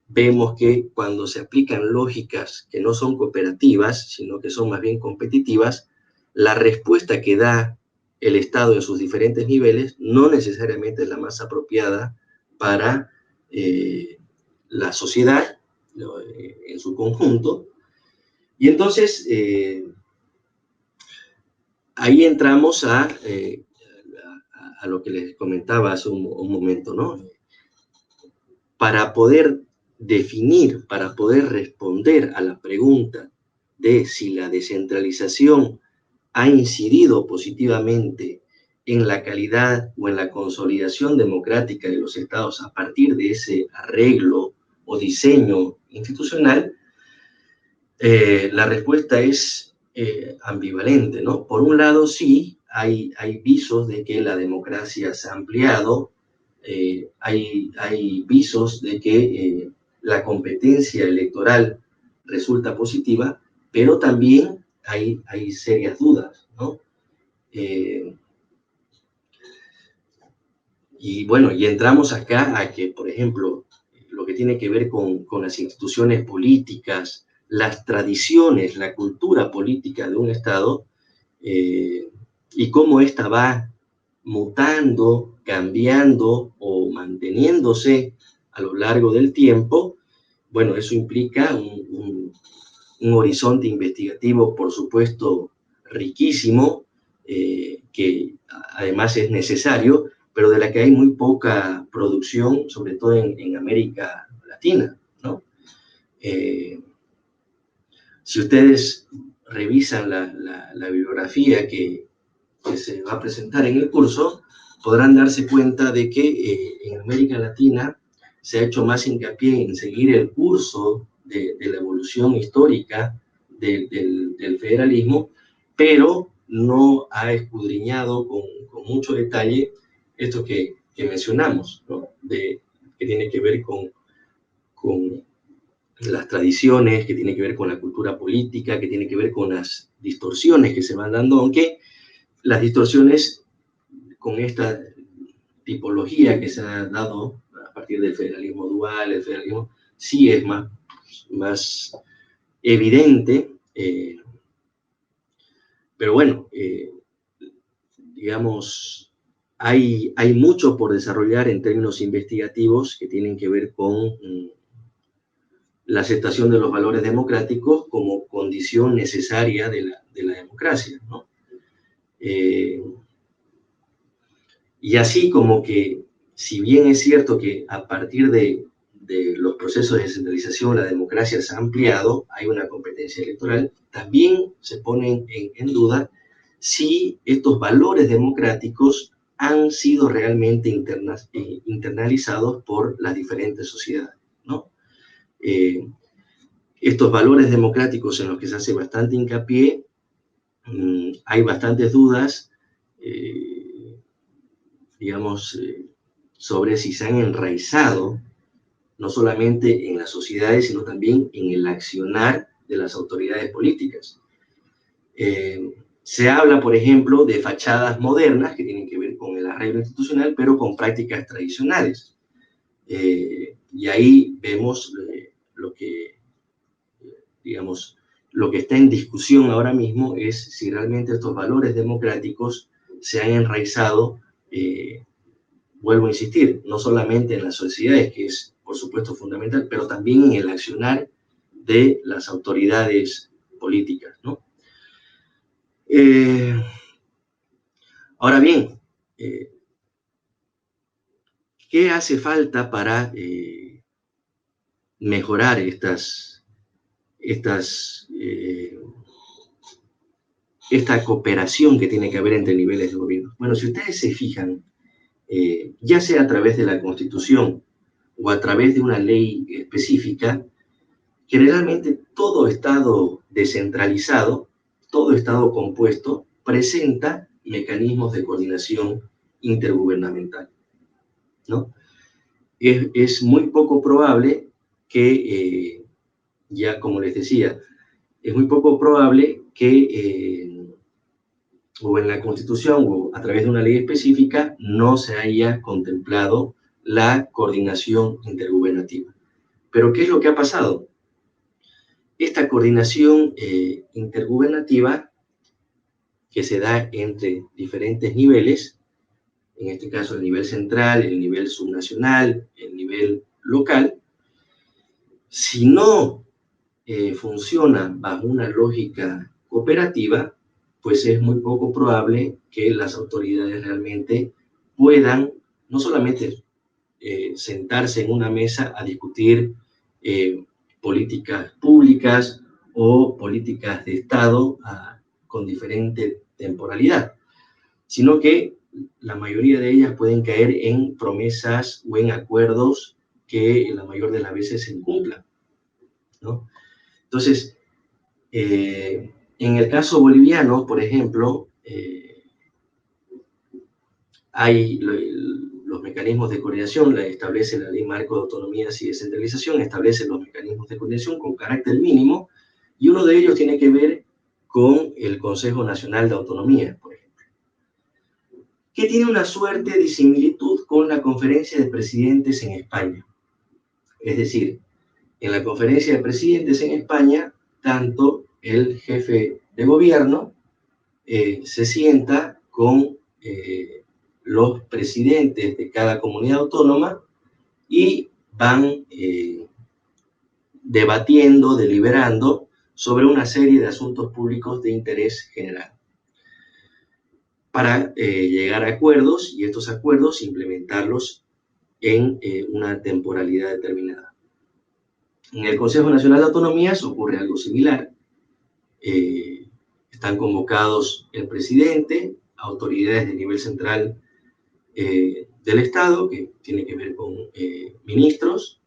vemos que cuando se aplican lógicas que no son cooperativas, sino que son más bien competitivas, la respuesta que da el Estado en sus diferentes niveles no necesariamente es la más apropiada para la sociedad en su conjunto. Y entonces ahí entramos a lo que les comentaba hace un momento, ¿no? Para poder definir, para poder responder a la pregunta de si la descentralización ha incidido positivamente en la calidad o en la consolidación democrática de los estados a partir de ese arreglo o diseño institucional, la respuesta es ambivalente, ¿no? Por un lado, sí, hay visos de que la democracia se ha ampliado, hay visos de que la competencia electoral resulta positiva, pero también hay serias dudas, ¿no? Y bueno, y entramos acá a que, por ejemplo, lo que tiene que ver con las instituciones políticas, las tradiciones, la cultura política de un Estado, y cómo ésta va mutando, cambiando o manteniéndose a lo largo del tiempo. Bueno, eso implica un horizonte investigativo, por supuesto, riquísimo, que además es necesario, pero de la que hay muy poca producción, sobre todo en América Latina, ¿no? Si ustedes revisan la bibliografía que se va a presentar en el curso, podrán darse cuenta de que en América Latina se ha hecho más hincapié en seguir el curso de la evolución histórica del federalismo, pero no ha escudriñado con mucho detalle esto que mencionamos, ¿no? Que tiene que ver con las tradiciones, que tiene que ver con la cultura política, que tiene que ver con las distorsiones que se van dando, aunque las distorsiones con esta tipología que se ha dado a partir del federalismo dual, el federalismo sí es más evidente, pero bueno, digamos, hay mucho por desarrollar en términos investigativos que tienen que ver con la aceptación de los valores democráticos como condición necesaria de la democracia, ¿no? Y así como que, si bien es cierto que a partir de los procesos de descentralización la democracia se ha ampliado, hay una competencia electoral, también se ponen en duda si estos valores democráticos han sido realmente internalizados por las diferentes sociedades, ¿no? Estos valores democráticos en los que se hace bastante hincapié, hay bastantes dudas, digamos, sobre si se han enraizado no solamente en las sociedades, sino también en el accionar de las autoridades políticas. Se habla, por ejemplo, de fachadas modernas que tienen que ver con el arreglo institucional, pero con prácticas tradicionales. Y ahí vemos lo que, digamos, lo que está en discusión ahora mismo es si realmente estos valores democráticos se han enraizado, vuelvo a insistir, no solamente en las sociedades, que es por supuesto fundamental, pero también en el accionar de las autoridades políticas, ¿no? Ahora bien, ¿qué hace falta para mejorar esta cooperación que tiene que haber entre niveles de gobierno? Bueno, si ustedes se fijan, ya sea a través de la Constitución o a través de una ley específica, generalmente todo Estado descentralizado, todo Estado compuesto, presenta mecanismos de coordinación intergubernamental, ¿no? Es muy poco probable que, ya como les decía, es muy poco probable que o en la Constitución o a través de una ley específica no se haya contemplado la coordinación intergubernativa. Pero ¿qué es lo que ha pasado? Esta coordinación intergubernativa que se da entre diferentes niveles, en este caso el nivel central, el nivel subnacional, el nivel local, si no funciona bajo una lógica cooperativa, pues es muy poco probable que las autoridades realmente puedan no solamente sentarse en una mesa a discutir políticas públicas o políticas de Estado con diferente temporalidad, sino que la mayoría de ellas pueden caer en promesas o en acuerdos que la mayor de las veces se incumplan, ¿no? Entonces, en el caso boliviano, por ejemplo, hay los mecanismos de coordinación, la establece la Ley Marco de Autonomías y Descentralización, establece los mecanismos de coordinación con carácter mínimo, y uno de ellos tiene que ver con el Consejo Nacional de Autonomía, por ejemplo, que tiene una suerte de similitud con la Conferencia de Presidentes en España. Es decir, en la Conferencia de Presidentes en España, tanto el jefe de gobierno se sienta con los presidentes de cada comunidad autónoma y van debatiendo, deliberando sobre una serie de asuntos públicos de interés general para llegar a acuerdos y estos acuerdos implementarlos en una temporalidad determinada. En el Consejo Nacional de Autonomías ocurre algo similar. Están convocados el presidente, autoridades de nivel central del Estado, que tiene que ver con ministros,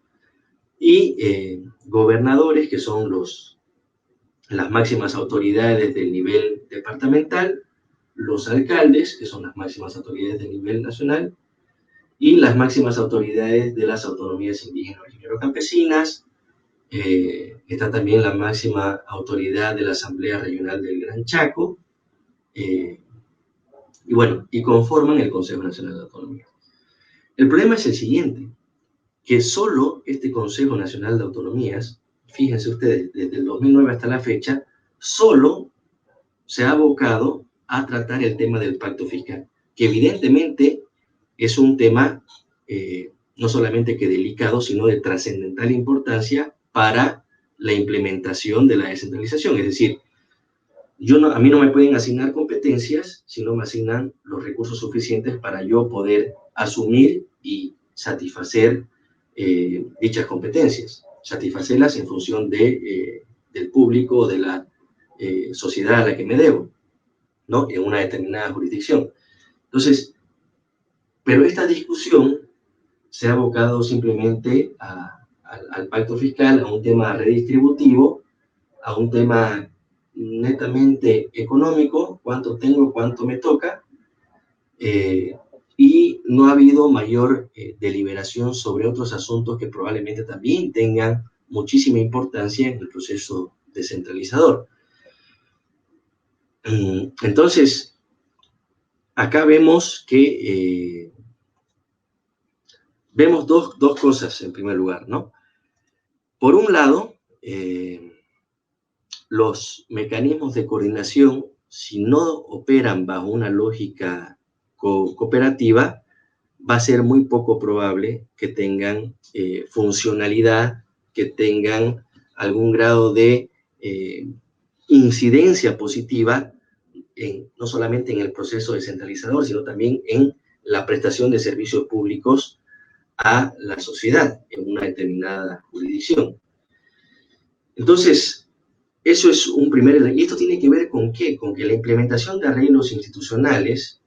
y gobernadores, que son las máximas autoridades del nivel departamental, los alcaldes, que son las máximas autoridades del nivel nacional, y las máximas autoridades de las autonomías indígenas y campesinas. Está también la máxima autoridad de la Asamblea Regional del Gran Chaco, y bueno, y conforman el Consejo Nacional de Autonomía. El problema es el siguiente, que solo este Consejo Nacional de Autonomías, fíjense ustedes, desde el 2009 hasta la fecha, solo se ha abocado a tratar el tema del pacto fiscal, que evidentemente es un tema no solamente que delicado, sino de trascendental importancia para la implementación de la descentralización. Es decir, a mí no me pueden asignar competencias si no me asignan los recursos suficientes para yo poder asumir y satisfacer dichas competencias, satisfacerlas en función del público o de la sociedad a la que me debo, ¿no? En una determinada jurisdicción. Entonces, pero esta discusión se ha abocado simplemente al pacto fiscal, a un tema redistributivo, a un tema netamente económico, cuánto tengo, cuánto me toca, y no ha habido mayor deliberación sobre otros asuntos que probablemente también tengan muchísima importancia en el proceso descentralizador. Entonces, acá vemos que vemos dos cosas en primer lugar, ¿no? Por un lado, los mecanismos de coordinación, si no operan bajo una lógica cooperativa, va a ser muy poco probable que tengan funcionalidad, que tengan algún grado de incidencia positiva, no solamente en el proceso descentralizador, sino también en la prestación de servicios públicos a la sociedad en una determinada jurisdicción. Entonces, eso es un primer... ¿Y esto tiene que ver con qué? Con que la implementación de arreglos institucionales,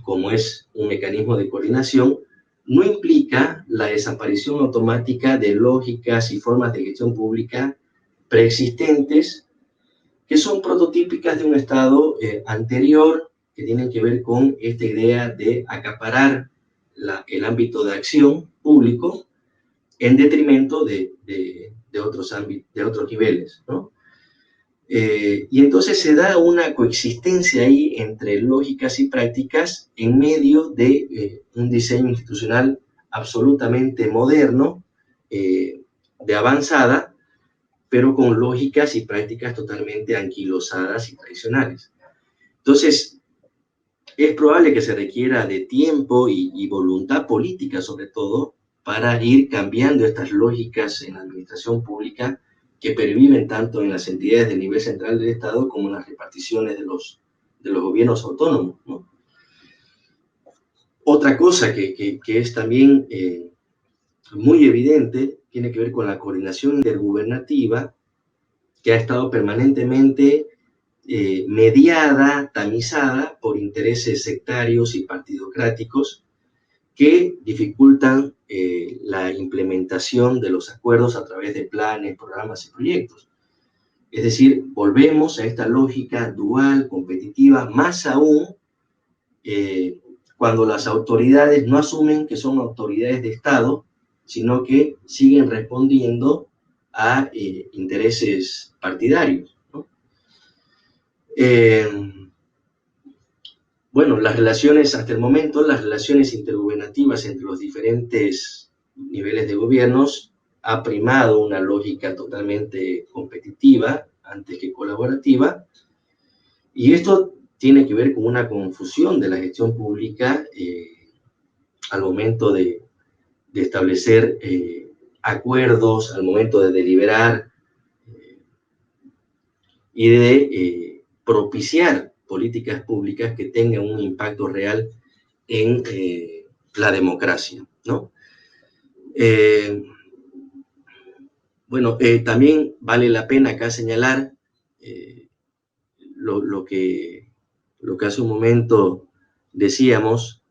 como es un mecanismo de coordinación, no implica la desaparición automática de lógicas y formas de gestión pública preexistentes que son prototípicas de un estado anterior que tienen que ver con esta idea de acaparar el ámbito de acción público en detrimento de otros ámbitos, de otros niveles, ¿no? Y entonces se da una coexistencia ahí entre lógicas y prácticas en medio de un diseño institucional absolutamente moderno, de avanzada, pero con lógicas y prácticas totalmente anquilosadas y tradicionales. Entonces, es probable que se requiera de tiempo y voluntad política, sobre todo, para ir cambiando estas lógicas en la administración pública que perviven tanto en las entidades del nivel central del Estado como en las reparticiones de los gobiernos autónomos, ¿no? Otra cosa que es también muy evidente tiene que ver con la coordinación intergubernativa, que ha estado permanentemente mediada, tamizada por intereses sectarios y partidocráticos que dificultan la implementación de los acuerdos a través de planes, programas y proyectos. Es decir, volvemos a esta lógica dual, competitiva, más aún cuando las autoridades no asumen que son autoridades de Estado, sino que siguen respondiendo a intereses partidarios, ¿no? Bueno, las relaciones, hasta el momento, las relaciones intergubernativas entre los diferentes niveles de gobiernos ha primado una lógica totalmente competitiva antes que colaborativa, y esto tiene que ver con una confusión de la gestión pública al momento de establecer acuerdos, al momento de deliberar y de propiciar políticas públicas que tengan un impacto real en la democracia, ¿no? Bueno, también vale la pena acá señalar lo que hace un momento decíamos.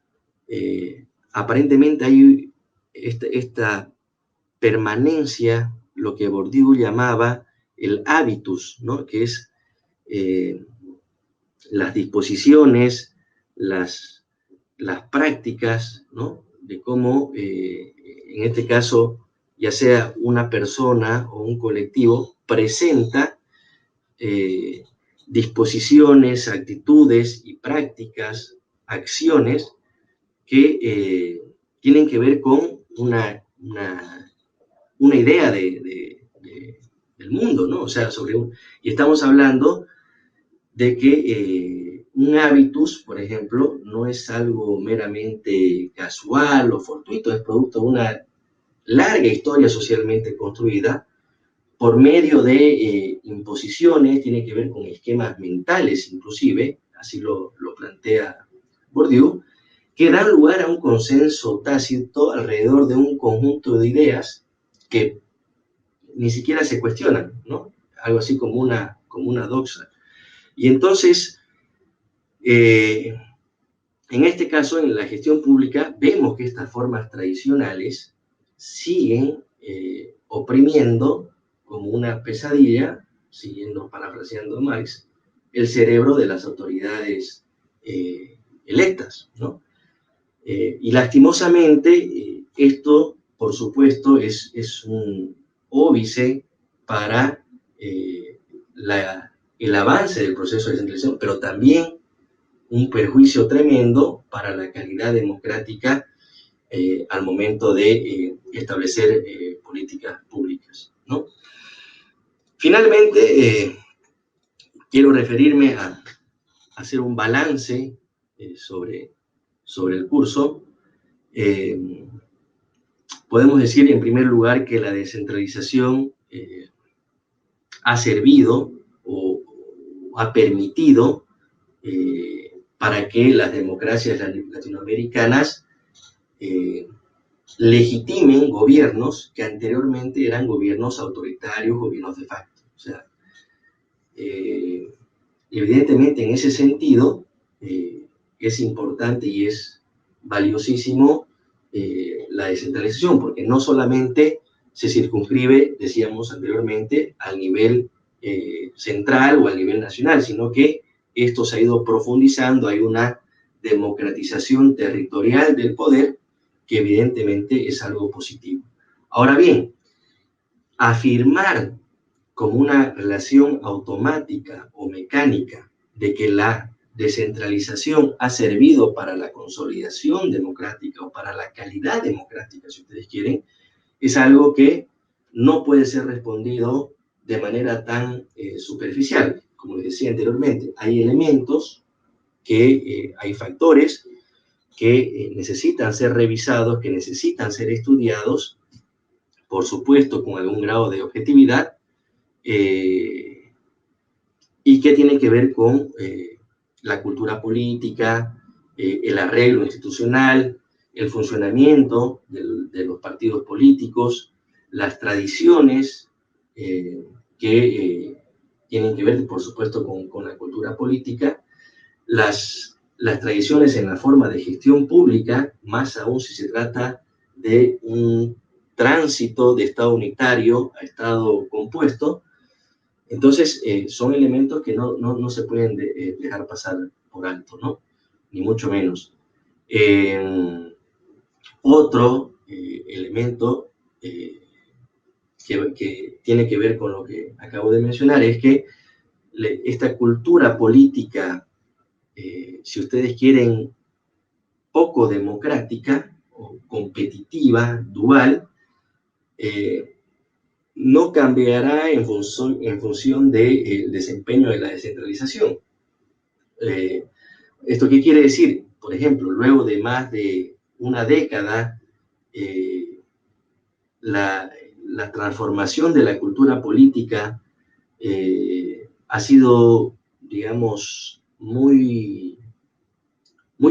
Aparentemente hay esta permanencia, lo que Bourdieu llamaba el hábitus, ¿no? Que es las disposiciones, las prácticas, ¿no? De cómo, en este caso, ya sea una persona o un colectivo, presenta disposiciones, actitudes y prácticas, acciones que tienen que ver con una idea del mundo, ¿no? O sea, y estamos hablando de que un hábitus, por ejemplo, no es algo meramente casual o fortuito, es producto de una larga historia socialmente construida por medio de imposiciones, tiene que ver con esquemas mentales inclusive, así lo plantea Bourdieu, que dan lugar a un consenso tácito alrededor de un conjunto de ideas que ni siquiera se cuestionan, ¿no? Algo así como una doxa. Y entonces, en este caso, en la gestión pública, vemos que estas formas tradicionales siguen oprimiendo como una pesadilla, siguiendo parafraseando a Marx, el cerebro de las autoridades electas, ¿no? Y lastimosamente, esto, por supuesto, es un óbice para el avance del proceso de descentralización, pero también un perjuicio tremendo para la calidad democrática al momento de establecer políticas públicas, ¿no? Finalmente, quiero referirme a hacer un balance sobre el curso. Podemos decir, en primer lugar, que la descentralización ha servido o ha permitido para que las democracias latinoamericanas legitimen gobiernos que anteriormente eran gobiernos autoritarios, gobiernos de facto. O sea, evidentemente en ese sentido es importante y es valiosísimo la descentralización, porque no solamente se circunscribe, decíamos anteriormente, al nivel central o al nivel nacional, sino que esto se ha ido profundizando, hay una democratización territorial del poder, que evidentemente es algo positivo. Ahora bien, afirmar como una relación automática o mecánica de que la descentralización ha servido para la consolidación democrática o para la calidad democrática, si ustedes quieren, es algo que no puede ser respondido de manera tan superficial. Como les decía anteriormente, hay elementos hay factores que necesitan ser revisados, que necesitan ser estudiados, por supuesto con algún grado de objetividad, y que tienen que ver con la cultura política, el arreglo institucional, el funcionamiento de los partidos políticos, las tradiciones que tienen que ver, por supuesto, con la cultura política, las tradiciones en la forma de gestión pública, más aún si se trata de un tránsito de Estado unitario a Estado compuesto. Entonces, son elementos que no se pueden dejar pasar por alto, ¿no? Ni mucho menos. Otro elemento que tiene que ver con lo que acabo de mencionar es que esta cultura política, si ustedes quieren, poco democrática o competitiva, dual, no cambiará en función del desempeño de la descentralización. ¿Esto qué quiere decir? Por ejemplo, luego de más de una década, la transformación de la cultura política ha sido, digamos, muy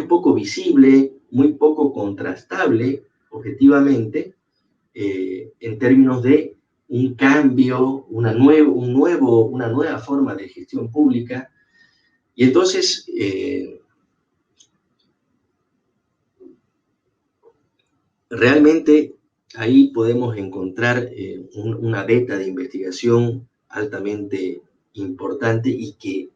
poco visible, muy poco contrastable objetivamente, en términos de un cambio, una nueva forma de gestión pública. Y entonces, realmente ahí podemos encontrar una beta de investigación altamente importante y que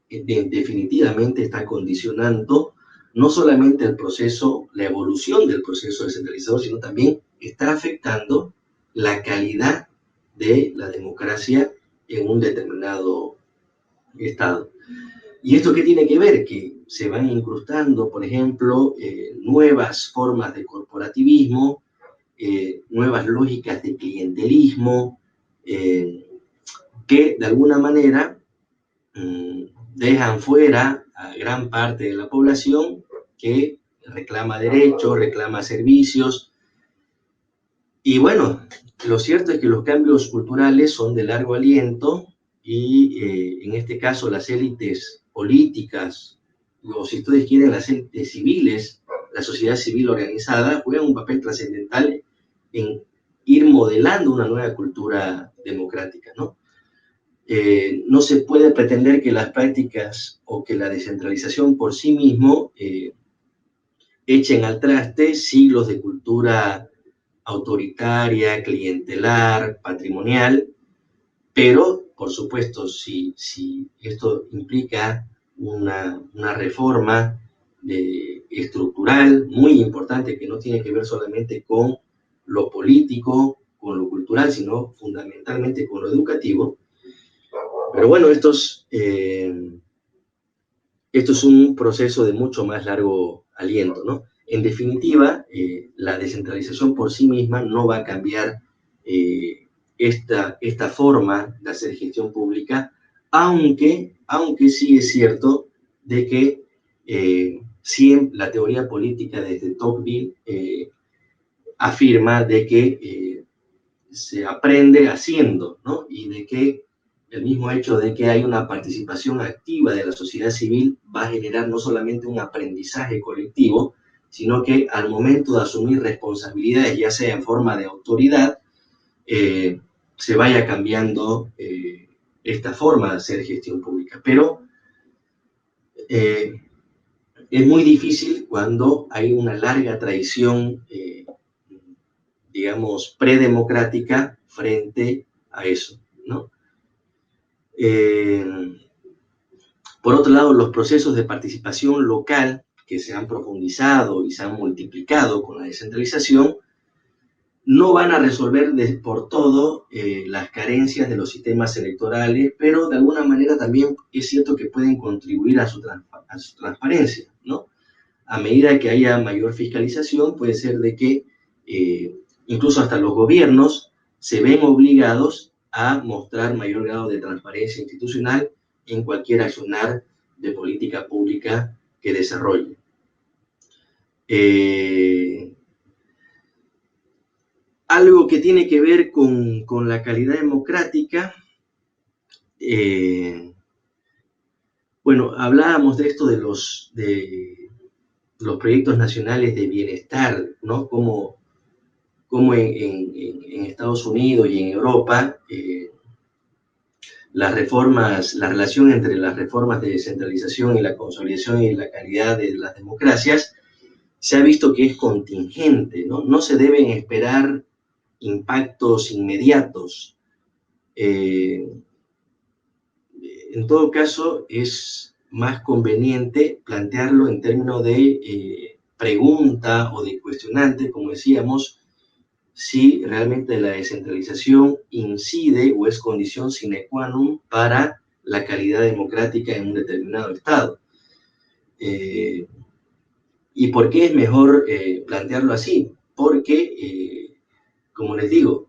definitivamente está condicionando no solamente el proceso, la evolución del proceso descentralizado, sino también está afectando la calidad de la democracia en un determinado estado. ¿Y esto qué tiene que ver? Que se van incrustando, por ejemplo, nuevas formas de corporativismo, nuevas lógicas de clientelismo, que de alguna manera dejan fuera a gran parte de la población que reclama derechos, reclama servicios. Y bueno, lo cierto es que los cambios culturales son de largo aliento y en este caso las élites políticas, o si ustedes quieren, las élites civiles, la sociedad civil organizada, juegan un papel trascendental en ir modelando una nueva cultura democrática, ¿no? No se puede pretender que las prácticas o que la descentralización por sí mismo echen al traste siglos de cultura autoritaria, clientelar, patrimonial, pero, por supuesto, si esto implica una reforma estructural muy importante que no tiene que ver solamente con lo político, con lo cultural, sino fundamentalmente con lo educativo. Pero bueno, esto es un proceso de mucho más largo aliento, ¿no? En definitiva, la descentralización por sí misma no va a cambiar esta forma de hacer gestión pública, aunque sí es cierto de que la teoría política desde Tocqueville afirma de que se aprende haciendo, ¿no? Y de que el mismo hecho de que hay una participación activa de la sociedad civil va a generar no solamente un aprendizaje colectivo, sino que al momento de asumir responsabilidades, ya sea en forma de autoridad, se vaya cambiando esta forma de hacer gestión pública. Pero es muy difícil cuando hay una larga tradición, digamos, predemocrática frente a eso, ¿no? Por otro lado, los procesos de participación local que se han profundizado y se han multiplicado con la descentralización no van a resolver por todo las carencias de los sistemas electorales, pero de alguna manera también es cierto que pueden contribuir a su transparencia, ¿no? A medida que haya mayor fiscalización, puede ser de que incluso hasta los gobiernos se ven obligados a mostrar mayor grado de transparencia institucional en cualquier accionar de política pública que desarrolle. Algo que tiene que ver con la calidad democrática, bueno, hablábamos de esto de los proyectos nacionales de bienestar, ¿no? Como en Estados Unidos y en Europa, la relación entre las reformas de descentralización y la consolidación y la calidad de las democracias se ha visto que es contingente, ¿no? No se deben esperar impactos inmediatos. En todo caso, es más conveniente plantearlo en términos de pregunta o de cuestionante, como decíamos, si realmente la descentralización incide o es condición sine qua non para la calidad democrática en un determinado Estado. ¿Y por qué es mejor plantearlo así? Porque, como les digo,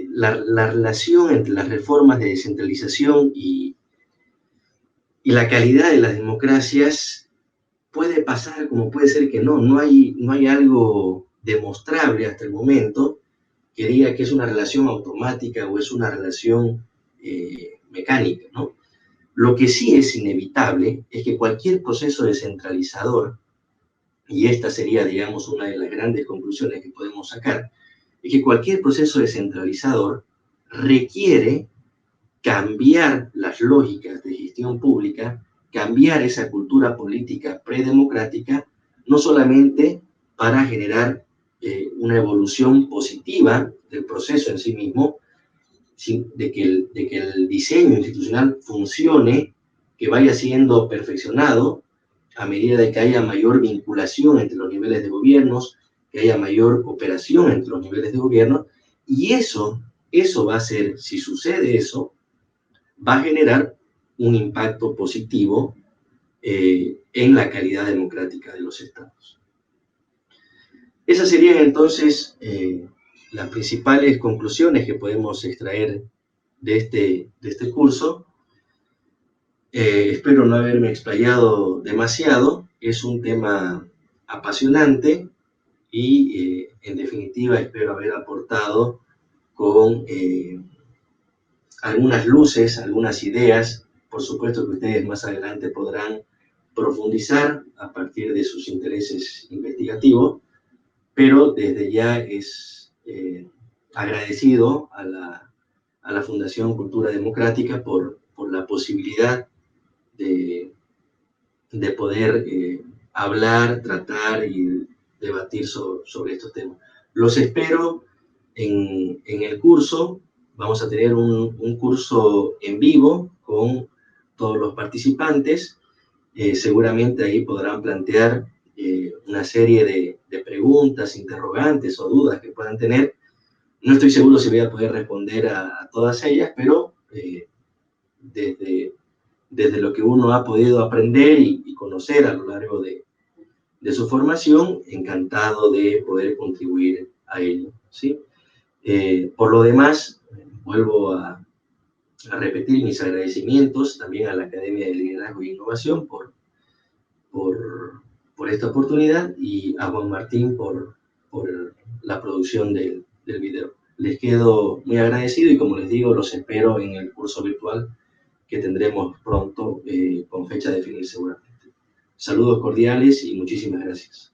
la relación entre las reformas de descentralización y la calidad de las democracias puede pasar como puede ser que no. No hay algo demostrable hasta el momento que diga que es una relación automática o es una relación mecánica, ¿no? Lo que sí es inevitable es que cualquier proceso descentralizador, y esta sería, digamos, una de las grandes conclusiones que podemos sacar, es que cualquier proceso descentralizador requiere cambiar las lógicas de gestión pública, cambiar esa cultura política predemocrática, no solamente para generar una evolución positiva del proceso en sí mismo, de que el diseño institucional funcione, que vaya siendo perfeccionado a medida de que haya mayor vinculación entre los niveles de gobiernos, que haya mayor cooperación entre los niveles de gobierno, y eso va a ser, si sucede eso, va a generar un impacto positivo en la calidad democrática de los estados. Esas serían entonces las principales conclusiones que podemos extraer de este curso. Espero no haberme explayado demasiado. Es un tema apasionante y, en definitiva, espero haber aportado con algunas luces, algunas ideas. Por supuesto que ustedes más adelante podrán profundizar a partir de sus intereses investigativos, pero desde ya es agradecido a la Fundación Cultura Democrática por la posibilidad de poder hablar, tratar y debatir sobre estos temas. Los espero en el curso. Vamos a tener un curso en vivo con todos los participantes. Seguramente ahí podrán plantear una serie de preguntas, interrogantes o dudas que puedan tener. No estoy seguro si voy a poder responder a todas ellas, pero desde lo que uno ha podido aprender y conocer a lo largo de su formación, encantado de poder contribuir a ello, ¿sí? Por lo demás, vuelvo a repetir mis agradecimientos también a la Academia de Liderazgo e Innovación por esta oportunidad y a Juan Martín por la producción del video. Les quedo muy agradecido y, como les digo, los espero en el curso virtual que tendremos pronto, con fecha definida seguramente. Saludos cordiales y muchísimas gracias.